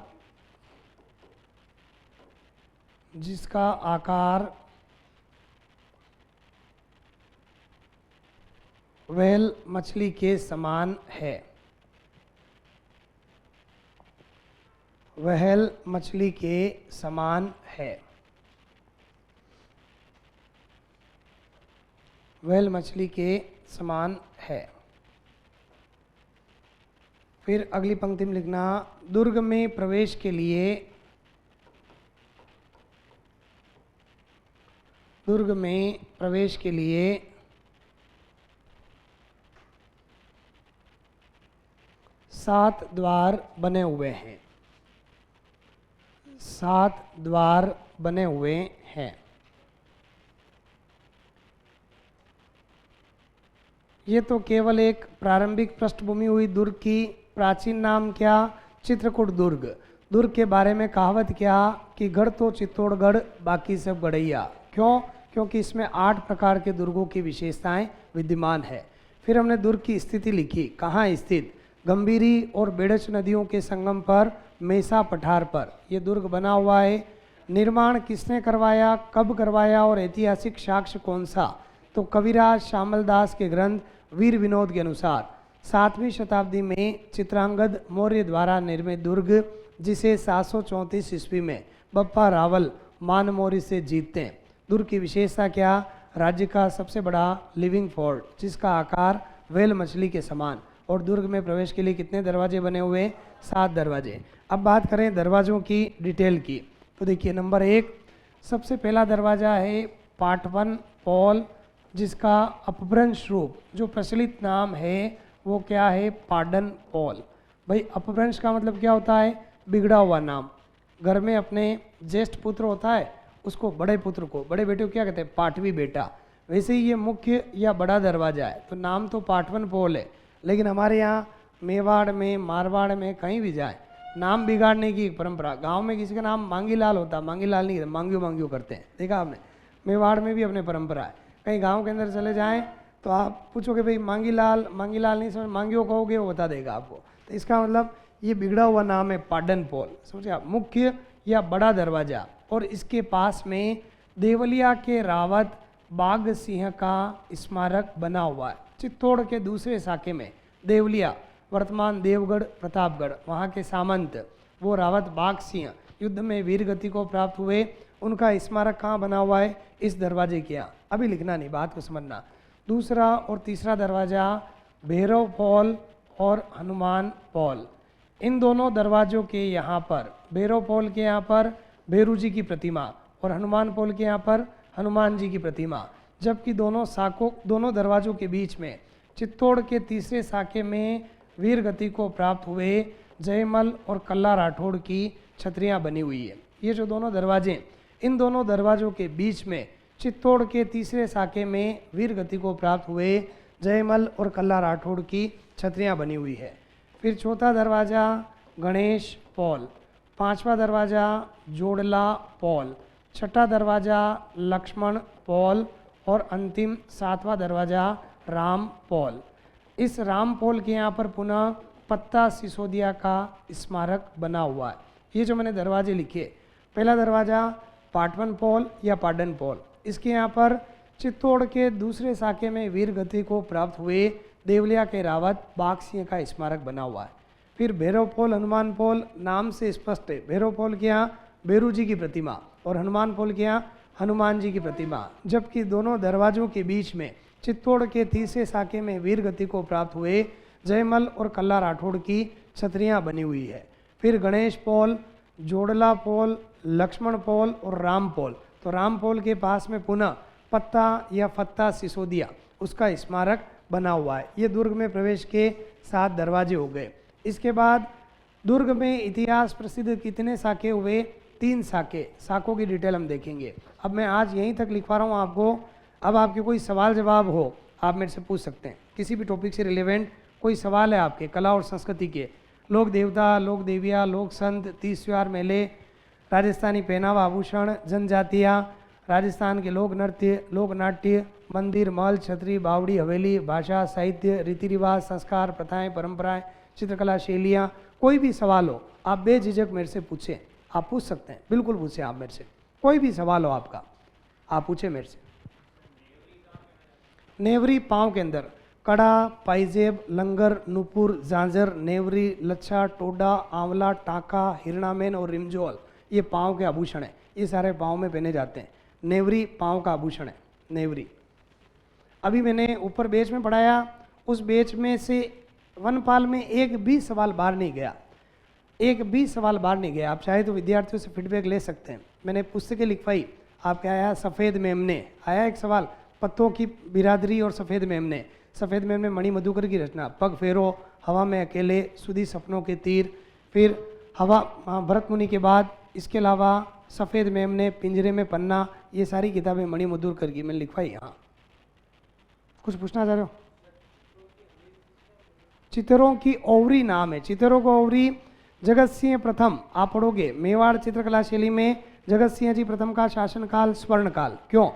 जिसका आकार व्हेल मछली के समान है, व्हेल मछली के समान है, व्हेल मछली के समान है। फिर अगली पंक्ति में लिखना, दुर्ग में प्रवेश के लिए, दुर्ग में प्रवेश के लिए 7 द्वार बने हुए हैं, 7 द्वार बने हुए हैं। ये तो केवल एक प्रारंभिक पृष्ठभूमि हुई दुर्ग की। प्राचीन नाम क्या? चित्रकूट दुर्ग। दुर्ग के बारे में कहावत क्या कि गढ़ तो चित्तौड़गढ़ बाकी सब गढ़ैया। क्यों? क्योंकि इसमें 8 प्रकार के दुर्गों की विशेषताएं विद्यमान है। फिर हमने दुर्ग की स्थिति लिखी, कहाँ स्थित? गंभीरी और बेड़च नदियों के संगम पर, मेसा पठार पर ये दुर्ग बना हुआ है। निर्माण किसने करवाया, कब करवाया और ऐतिहासिक साक्ष्य कौन सा? तो कविराज श्यामल दास के ग्रंथ वीर विनोद के अनुसार 7वीं शताब्दी में चित्रांगद मौर्य द्वारा निर्मित दुर्ग, जिसे 734 ईस्वी में बप्पा रावल मान मौर्य से जीतते हैं। दुर्ग की विशेषता क्या? राज्य का सबसे बड़ा लिविंग फोर्ट जिसका आकार व्हेल मछली के समान। और दुर्ग में प्रवेश के लिए कितने दरवाजे बने हुए? 7 दरवाजे। अब बात करें दरवाज़ों की डिटेल की, तो देखिए नंबर 1 सबसे पहला दरवाज़ा है पाटवन पोल, जिसका अपभ्रंश रूप जो प्रचलित नाम है वो क्या है? पाडन पोल। भाई अपभ्रंश का मतलब क्या होता है? बिगड़ा हुआ नाम। घर में अपने ज्येष्ठ पुत्र होता है, उसको बड़े पुत्र को, बड़े बेटे को क्या कहते हैं? पाटवी बेटा। वैसे ही ये मुख्य या बड़ा दरवाजा है, तो नाम तो पाटवन पोल है, लेकिन हमारे यहाँ मेवाड़ में, मारवाड़ में कहीं भी जाए नाम बिगाड़ने की एक परंपरा। गांव में किसी का नाम मांगीलाल होता, मांगीलाल नहीं, मांगियो मांगियो करते हैं, देखा आपने? मेवाड़ में भी अपने परंपरा है। कहीं गांव के अंदर चले जाएं तो आप पूछोगे भाई मांगीलाल, मांगीलाल नहीं समझ, मांगियो कहोगे वो बता देगा आपको। तो इसका मतलब ये बिगड़ा हुआ नाम है पाडन पोल। समझे आप? मुख्य या बड़ा दरवाजा। और इसके पास में देवलिया के रावत बाघ सिंह का स्मारक बना हुआ है। चित्तौड़ के दूसरे शाखे में देवलिया, वर्तमान देवगढ़ प्रतापगढ़, वहाँ के सामंत वो रावत बाघ सिंह युद्ध में वीर गति को प्राप्त हुए, उनका स्मारक कहाँ बना हुआ है? इस दरवाजे के यहाँ। अभी लिखना नहीं, बात को समझना। दूसरा और तीसरा दरवाजा भैरव फॉल और हनुमान फॉल, इन दोनों दरवाजों के यहाँ पर, भैरव फॉल के यहाँ पर भैरू जी की प्रतिमा और हनुमान फॉल के यहाँ पर हनुमान जी की प्रतिमा। जबकि दोनों दरवाजों के बीच में चित्तौड़ के तीसरे साके में वीर गति को प्राप्त हुए जयमल और कल्ला राठौड़ की छतरियाँ बनी हुई है। ये जो दोनों दरवाजे, इन दोनों दरवाजों के बीच में चित्तौड़ के तीसरे साके में वीर गति को प्राप्त हुए जयमल और कल्ला राठौड़ की छतरियाँ बनी हुई है। फिर चौथा दरवाज़ा गणेश पॉल, पांचवा दरवाज़ा जोड़ला पॉल, छठा दरवाज़ा लक्ष्मण पॉल और अंतिम सातवां दरवाज़ा राम पॉल। इस राम पॉल के यहाँ पर पुनः पत्ता सिसोदिया का स्मारक बना हुआ है। ये जो मैंने दरवाजे लिखे, पहला दरवाज़ा पाटवन पॉल या पाडन पॉल, इसके यहाँ पर चित्तौड़ के दूसरे साके में वीर गति को प्राप्त हुए देवलिया के रावत बाघ सिंह का स्मारक बना हुआ है। फिर भैरव पॉल हनुमान पॉल, नाम से स्पष्ट है, भैरव पॉल के यहाँ भैरू जी की प्रतिमा और हनुमान पॉल के यहाँ हनुमान जी की प्रतिमा। जबकि दोनों दरवाजों के बीच में चित्तौड़ के तीसरे साके में वीर गति को प्राप्त हुए जयमल और कल्ला राठौड़ की छतरियाँ बनी हुई है। फिर गणेश पॉल, जोड़ला पॉल, लक्ष्मण पॉल और राम पॉल, तो राम पॉल के पास में पुनः पत्ता या फत्ता सिसोदिया, उसका स्मारक बना हुआ है। ये दुर्ग में प्रवेश के 7 दरवाजे हो गए। इसके बाद दुर्ग में इतिहास प्रसिद्ध कितने साके हुए? 3 साके। साकों की डिटेल हम देखेंगे। अब मैं आज यहीं तक लिखवा रहा हूँ आपको। अब आपके कोई सवाल जवाब हो, आप मेरे से पूछ सकते हैं, किसी भी टॉपिक से रिलेवेंट कोई सवाल है आपके, कला और संस्कृति के, लोक देवता, लोक देविया, लोक संत, तीज त्योहार, मेले, राजस्थानी पहनावा आभूषण, जनजातियाँ, राजस्थान के लोक नृत्य, लोक नाट्य, मंदिर, महल, छतरी, बावड़ी, हवेली, भाषा, साहित्य, रीति रिवाज, संस्कार, प्रथाएं, परंपराएं, चित्रकला, शैलियाँ, कोई भी सवाल हो आप बेझिझक मेरे से पूछें। आप पूछ सकते हैं, बिल्कुल पूछें आप मेरे से, कोई भी सवाल हो आपका आप पूछें मेरे से। नेवरी पाँव के अंदर कड़ा, पाइजेब, लंगर, नुपुर, झांझर, नेवरी, लच्छा, टोडा, आंवला, टाका, हिरणामेन और रिमजोल, ये पाँव के आभूषण हैं। ये सारे पाँव में पहने जाते हैं। नेवरी पाँव का आभूषण है, नेवरी। अभी मैंने ऊपर बेच में पढ़ाया, उस बेच में से वनपाल में एक भी सवाल बाहर नहीं गया, एक भी सवाल बाहर नहीं गया। आप चाहे तो विद्यार्थियों से फीडबैक ले सकते हैं। मैंने पुस्तकें लिखवाई, आपके आया सफ़ेद मेमने, आया एक सवाल, पत्तों की बिरादरी और सफ़ेद मेमने। सफ़ेद मेमने मणि मधुकर की रचना, पग फेरो, हवा में अकेले, सुधी सपनों के तीर, फिर हवा, भरत मुनि के बाद इसके अलावा सफ़ेद मेमने, पिंजरे में पन्ना, ये सारी किताबें मणि मधुकर की मैंने लिखवाई। हाँ, कुछ पूछना चाह रहे हो? चित्रों की ओवरी नाम है, चित्रों को ओवरी जगत सिंह प्रथम, आप पढ़ोगे मेवाड़ चित्रकला शैली में जगत सिंह जी प्रथम का शासनकाल स्वर्णकाल। क्यों?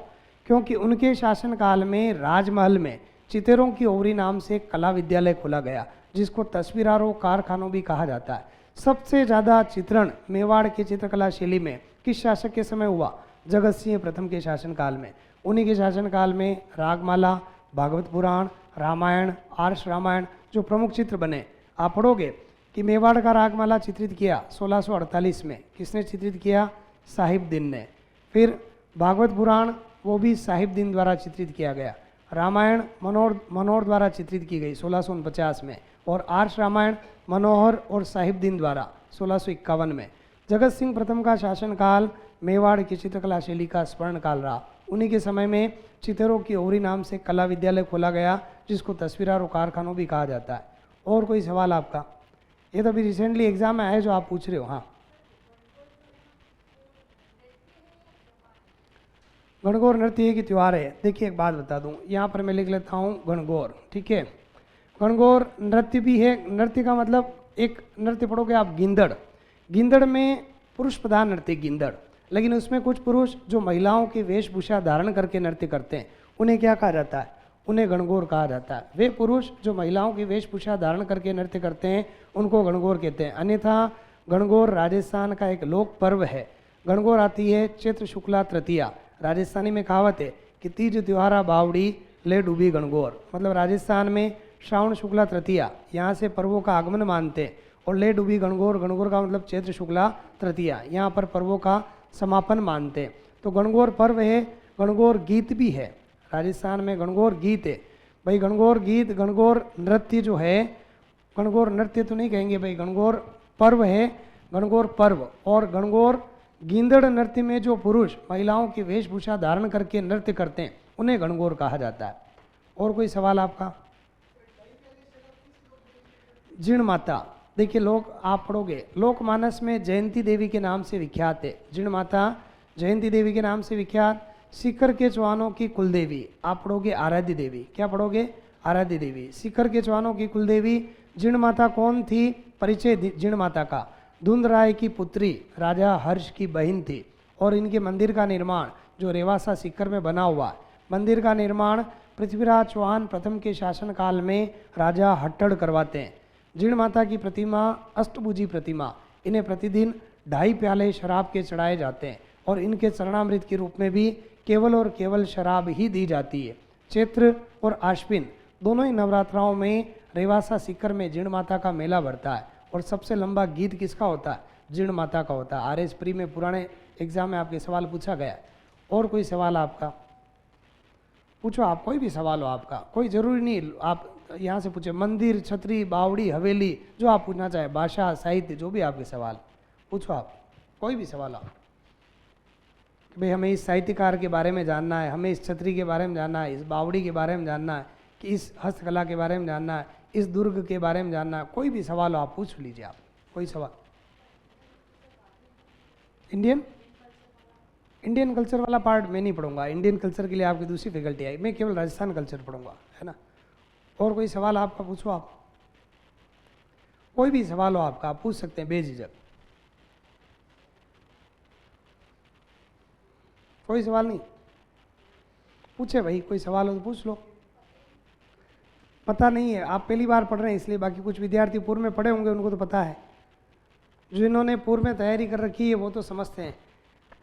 क्योंकि उनके शासनकाल में राजमहल में चित्रों की ओवरी नाम से कला विद्यालय खोला गया, जिसको तस्वीरारों कारखानों भी कहा जाता है। सबसे ज़्यादा चित्रण मेवाड़ की चित्रकला शैली में किस शासक के समय हुआ? जगत सिंह प्रथम के शासनकाल में। उन्हीं के शासनकाल में रागमाला, भागवत पुराण, रामायण, आर्ष रामायण जो प्रमुख चित्र बने। आप पढ़ोगे कि मेवाड़ का रागमाला चित्रित किया 1648 में, किसने चित्रित किया? साहिबदीन ने। फिर भागवत पुराण वो भी साहिबदीन द्वारा चित्रित किया गया। रामायण मनोहर द्वारा चित्रित की गई 1649 में, और आर्ष रामायण मनोहर और साहिबदीन द्वारा 1651 में। जगत सिंह प्रथम का शासनकाल मेवाड़ की चित्रकला शैली का स्वर्णकाल रहा। उन्हीं के समय में चित्रों की ओवरी नाम से कला विद्यालय खोला गया, जिसको तस्वीरार और कारखानों भी कहा जाता है। और कोई सवाल आपका? ये तो अभी रिसेंटली एग्जाम में आया जो आप पूछ रहे हो। हाँ, गणगौर नृत्य की त्यौहार है। देखिए एक बात बता दूं, यहाँ पर मैं लिख लेता हूँ गणगौर, ठीक है। गणगौर नृत्य भी है। नृत्य का मतलब, एक नृत्य पढ़ोगे आप गिंदड़, गिंदड़ में पुरुष प्रधान नृत्य गिंदड़, लेकिन उसमें कुछ पुरुष जो महिलाओं की वेशभूषा धारण करके नृत्य करते हैं, उन्हें क्या कहा जाता है? उन्हें गणगौर कहा जाता है। वे पुरुष जो महिलाओं की वेशभूषा धारण करके नृत्य करते हैं उनको गणगौर कहते हैं। अन्यथा गणगौर राजस्थान का एक लोक पर्व है। गणगौर आती है चैत्र शुक्ला तृतीया। राजस्थानी में कहावत है कि तीज त्योहारा बावड़ी ले डूबी गणगौर, मतलब राजस्थान में श्रावण शुक्ला तृतीया यहाँ से पर्वों का आगमन मानते हैं, और ले डूबी गणगौर, गणगौर का मतलब चैत्र शुक्ला तृतीया, यहाँ पर पर्वों का समापन मानते हैं। तो गणगौर पर्व है, गणगौर गीत भी है, राजस्थान में गणगौर गीत है भाई। गणगौर गीत, गणगौर नृत्य जो है, गणगौर नृत्य तो नहीं कहेंगे भाई, गणगौर पर्व है, गणगौर पर्व। और गणगौर गींदड़ नृत्य में जो पुरुष महिलाओं की वेशभूषा धारण करके नृत्य करते हैं उन्हें गणगौर कहा जाता है। और कोई सवाल आपका? जीण माता, देखिए लोग आप पढ़ोगे, लोकमानस में जयंती देवी के नाम से विख्यात है। जीण माता जयंती देवी के नाम से विख्यात। सीकर के चौहानों की कुलदेवी आप पढ़ोगे आराध्य देवी। क्या पढ़ोगे? आराध्य देवी। सीकर के चौहानों की कुलदेवी जीण माता कौन थी? परिचय जीण माता का, धुंध राय की पुत्री राजा हर्ष की बहन थी। और इनके मंदिर का निर्माण जो रेवासा सीकर में बना हुआ, मंदिर का निर्माण पृथ्वीराज चौहान प्रथम के शासनकाल में राजा हट्टड़ करवाते हैं। जीण माता की प्रतिमा अष्टभुजी प्रतिमा, इन्हें प्रतिदिन 2.5 प्याले शराब के चढ़ाए जाते हैं और इनके चरणामृत के रूप में भी केवल और केवल शराब ही दी जाती है। चैत्र और आश्विन दोनों ही नवरात्राओं में रेवासा सीकर में जीण माता का मेला भरता है। और सबसे लंबा गीत किसका होता है? जीण माता का होता है। RS प्री में पुराने एग्जाम में आपके सवाल पूछा गया। और कोई सवाल आपका? पूछो आप, कोई भी सवाल हो आपका, कोई जरूरी नहीं आप यहाँ से पूछे। मंदिर, छतरी, बावड़ी, हवेली, जो आप पूछना चाहे, भाषा, साहित्य, जो भी आपके सवाल पूछो आप, कोई भी सवाल आप। भाई हमें इस साहित्यकार के बारे में जानना है, हमें इस छतरी के बारे में जानना है, इस बावड़ी के बारे में जानना है, कि इस हस्तकला के बारे में जानना है, इस दुर्ग के बारे में जानना है, कोई भी सवाल हो आप पूछ लीजिए आप, कोई सवाल। इंडियन कल्चर वाला पार्ट मैं नहीं पढ़ूंगा, इंडियन कल्चर के लिए आपकी दूसरी फैकल्टी आई, मैं केवल राजस्थान कल्चर पढ़ूंगा, है ना। और कोई सवाल आपका पूछो आप, कोई भी सवाल हो आपका आप पूछ सकते हैं बेझिझक। कोई सवाल नहीं? पूछे भाई, कोई सवाल हो तो पूछ लो। पता नहीं है, आप पहली बार पढ़ रहे हैं इसलिए, बाकी कुछ विद्यार्थी पूर्व में पढ़े होंगे उनको तो पता है। जिन्होंने पूर्व में तैयारी कर रखी है वो तो समझते हैं।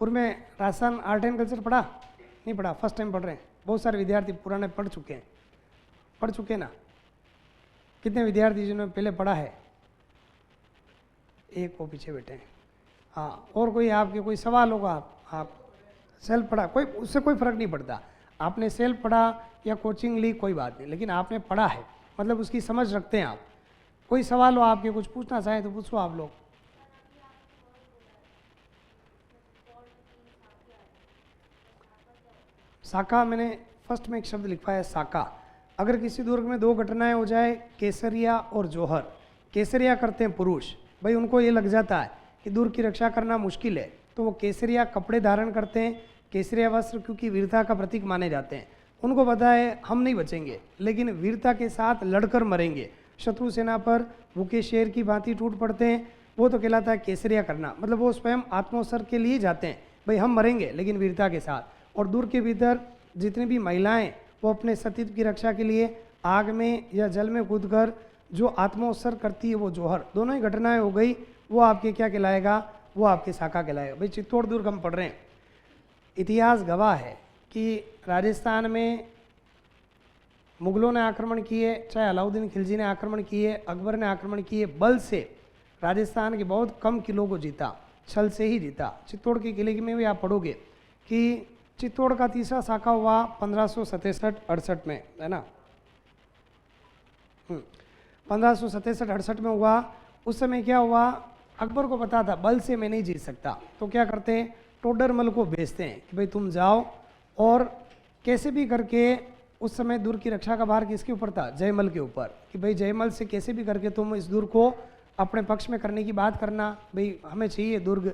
पूर्व में राजस्थान आर्ट एंड कल्चर पढ़ा? नहीं पढ़ा, फर्स्ट टाइम पढ़ रहे हैं। बहुत सारे विद्यार्थी पुराने पढ़ चुके हैं, पढ़ चुके ना। कितने विद्यार्थी जिन्होंने पहले पढ़ा है? एक वो पीछे बैठे हैं। हाँ, और कोई आपके कोई सवाल होगा? आप सेल्फ पढ़ा, कोई उससे कोई फर्क नहीं पड़ता। आपने सेल्फ पढ़ा या कोचिंग ली कोई बात नहीं, लेकिन आपने पढ़ा है मतलब उसकी समझ रखते हैं आप। कोई सवाल हो आपके, कुछ पूछना चाहें तो पूछो आप लोग। साका, मैंने फर्स्ट में एक शब्द लिखा है साका। अगर किसी दुर्ग में 2 घटनाएं हो जाए, केसरिया और जौहर। केसरिया करते हैं पुरुष, भाई उनको ये लग जाता है कि दुर्ग की रक्षा करना मुश्किल है, तो वो केसरिया कपड़े धारण करते हैं, केसरिया वस्त्र, क्योंकि वीरता का प्रतीक माने जाते हैं। उनको पता है हम नहीं बचेंगे, लेकिन वीरता के साथ लड़कर मरेंगे, शत्रु सेना पर भूखे शेर की भांति टूट पड़ते हैं, वो तो कहलाता है केसरिया करना। मतलब वो स्वयं आत्मोत्सर्ग के लिए जाते हैं, भाई हम मरेंगे लेकिन वीरता के साथ। और दुर्ग के भीतर जितनी भी महिलाएं वो अपने सतीत्व की रक्षा के लिए आग में या जल में कूदकर जो आत्मोत्सर्ग करती है वो जौहर। दोनों ही घटनाएं हो गई, वो आपके क्या कहलाएगा? वो आपके साका कहलाएगा। भाई चित्तौड़ दुर्ग हम पढ़ रहे हैं, इतिहास गवाह है कि राजस्थान में मुगलों ने आक्रमण किए, चाहे अलाउद्दीन खिलजी ने आक्रमण किए, अकबर ने आक्रमण किए, बल से राजस्थान के बहुत कम किलों को जीता, छल से ही जीता। चित्तौड़ के किले में भी आप पढ़ोगे कि चित्तौड़ का तीसरा शाखा हुआ 1567-68 में, है ना। 1567-68 में हुआ। उस समय क्या हुआ, अकबर को पता था बल से मैं नहीं जीत सकता, तो क्या करते हैं, टोडरमल को भेजते हैं कि भाई तुम जाओ और कैसे भी करके, उस समय दुर्ग की रक्षा का भार किसके ऊपर था? जयमल के ऊपर, कि भाई जयमल से कैसे भी करके तुम इस दुर्ग को अपने पक्ष में करने की बात करना, भाई हमें चाहिए दुर्ग।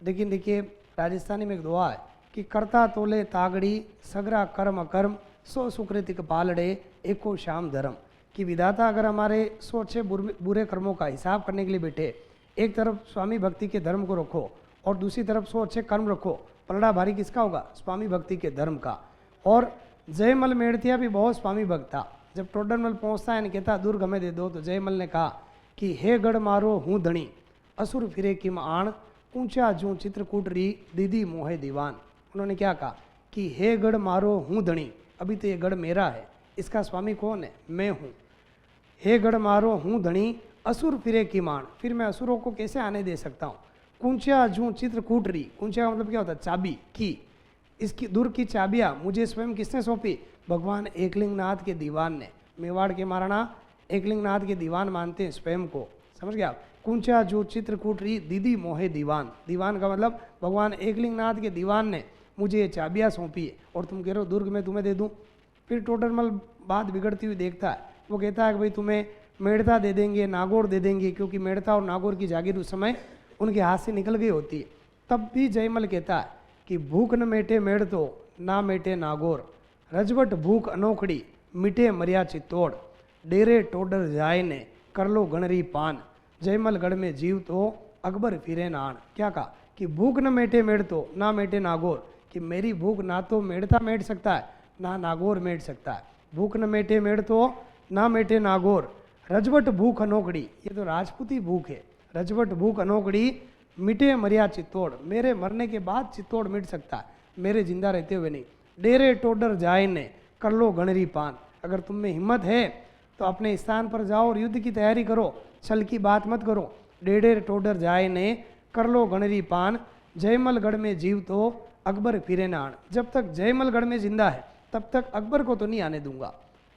लेकिन देखिए राजस्थानी में एक दोहा है कि करता तोले तागड़ी, सगरा कर्म अकर्म, सो सुकृतिक पालड़े, एको शाम धर्म। कि विधाता अगर हमारे 100 अच्छे बुरे कर्मों का हिसाब करने के लिए बैठे, एक तरफ स्वामी भक्ति के धर्म को रखो और दूसरी तरफ 100 अच्छे कर्म रखो, पलड़ा भारी किसका होगा? स्वामी भक्ति के धर्म का। और जयमल मेड़तिया भी बहुत स्वामी भक्त था। जब टोडरमल पहुंचता है, कहता दुर्ग हमें दे दो, तो जयमल ने कहा कि हे गढ़ मारो हूँ धनी, असुर फिरे किम आण, ऊंचा जू चित्रकूट री, दीदी मोहे दीवान। उन्होंने क्या कहा कि हे गढ़ मारो हूँ धनी, अभी तो ये गढ़ मेरा है, इसका स्वामी कौन है? मैं हूँ। हे गढ़ मारो हूँ धनी, असुर फिरे कीमाण, फिर मैं असुरों को कैसे आने दे सकता हूँ। कुंचा जू चित्रकूटरी, कुंचा का मतलब क्या होता है, चाबी, की। इसकी दूर की चाबियाँ मुझे स्वयं किसने सौंपी, भगवान एकलिंगनाथ के दीवान ने। मेवाड़ के महाराणा एकलिंगनाथ के दीवान मानते हैं स्वयं को, समझ गया आप। कुंचा जो चित्रकूटरी दीदी मोहे दीवान, दीवान का मतलब भगवान एकलिंगनाथ के दीवान ने मुझे ये चाबियाँ सौंपी है, और तुम कह रहे हो दुर्ग में तुम्हें दे दूँ। फिर टोडरमल बात बिगड़ती हुई देखता है, वो कहता है कि भाई तुम्हें मेड़ता दे देंगे, नागौर दे देंगे, क्योंकि मेड़ता और नागौर की जागीर उस समय उनके हाथ से निकल गई होती है। तब भी जयमल कहता है कि भूख न मेटे मेड़ तो ना मेटे नागौर, रजवट भूख अनोखड़ी मिटे मरिया चित्तौड़, डेरे टोडर जाए ने कर लो गणरी पान, जयमल गढ़ में जीव तो अकबर फिरे नान। क्या कहा कि भूख न मेटे मेड़ तो ना मेटे नागौर, कि मेरी भूख ना तो मेड़ता मेट सकता है ना नागौर मेट सकता है। भूख न मेटे मेड़ तो ना मेटे नागौर, रजवट भूख अनोखड़ी, ये तो राजपूती भूख है। रजवट भूख अनोखड़ी मिटे मरिया चित्तौड़, मेरे मरने के बाद चित्तौड़ मिट सकता है, मेरे जिंदा रहते हुए नहीं। डेरे टोडर जाए ने कर लो गणरी पान, अगर तुम में हिम्मत है तो अपने स्थान पर जाओ और युद्ध की तैयारी करो, छल की बात मत करो। डेरे टोडर जाए ने कर लो गणरी पान, जयमलगढ़ में जीव तो अकबर फिरे ना आन। जब तक जयमलगढ़ में जिंदा है तब तक अकबर को तो नहीं आने दूंगा।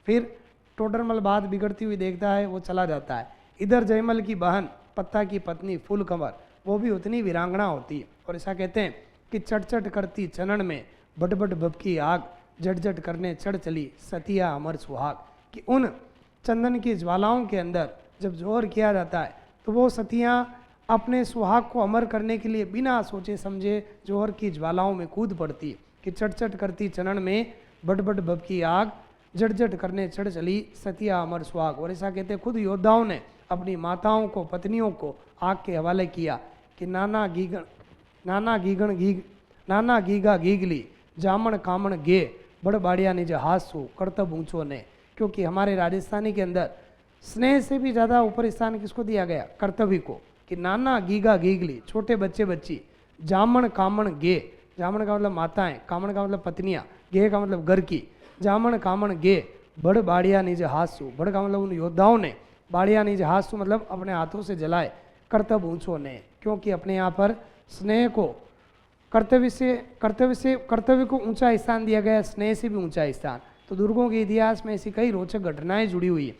फिर टोडरमल बात बिगड़ती हुई देखता है, वो चला जाता है। इधर जयमल की बहन पत्ता की पत्नी फूल कंवर, वो भी उतनी वीरांगना होती है, और ऐसा कहते हैं कि चट चट करती चनन में बट बट भभकी आग, जट जट करने चढ़ चली सतिया अमर सुहाग, कि उन चंदन की ज्वालाओं के अंदर जब जोहर किया जाता है तो वो सतियाँ अपने सुहाग को अमर करने के लिए बिना सोचे समझे जोहर की ज्वालाओं में कूद पड़ती, कि चट चट करती चनन में बट बट भभकी आग, जट जट करने चढ़ चली सतिया अमर सुहाग। और ऐसा कहते खुद योद्धाओं ने अपनी माताओं को, पत्नियों को आग के हवाले किया कि नाना गीगा गीगली जामण कामण गे बड़ बाड़िया निज हासू कर्तव्य ऊंचो ने। क्योंकि हमारे राजस्थानी के अंदर स्नेह से भी ज़्यादा ऊपर स्थान किसको दिया गया, कर्तव्य को, कि नाना गीगा गीगली छोटे बच्चे बच्ची, जामण कामण गे, जामण का मतलब माताएं, कामण का मतलब पत्नियां, गे का मतलब घर की, जामण कामण गे बड़ बाड़िया निज हासू, बड़ का मतलब उन योद्धाओं ने, बाड़िया निज हासू मतलब अपने हाथों से जलाए, कर्तव्य ऊंचो ने, क्योंकि अपने यहाँ पर स्नेह को कर्तव्य को ऊंचा स्थान दिया गया, स्नेह से भी ऊंचा स्थान। तो दुर्गों के इतिहास में ऐसी कई रोचक घटनाएं जुड़ी हुई है।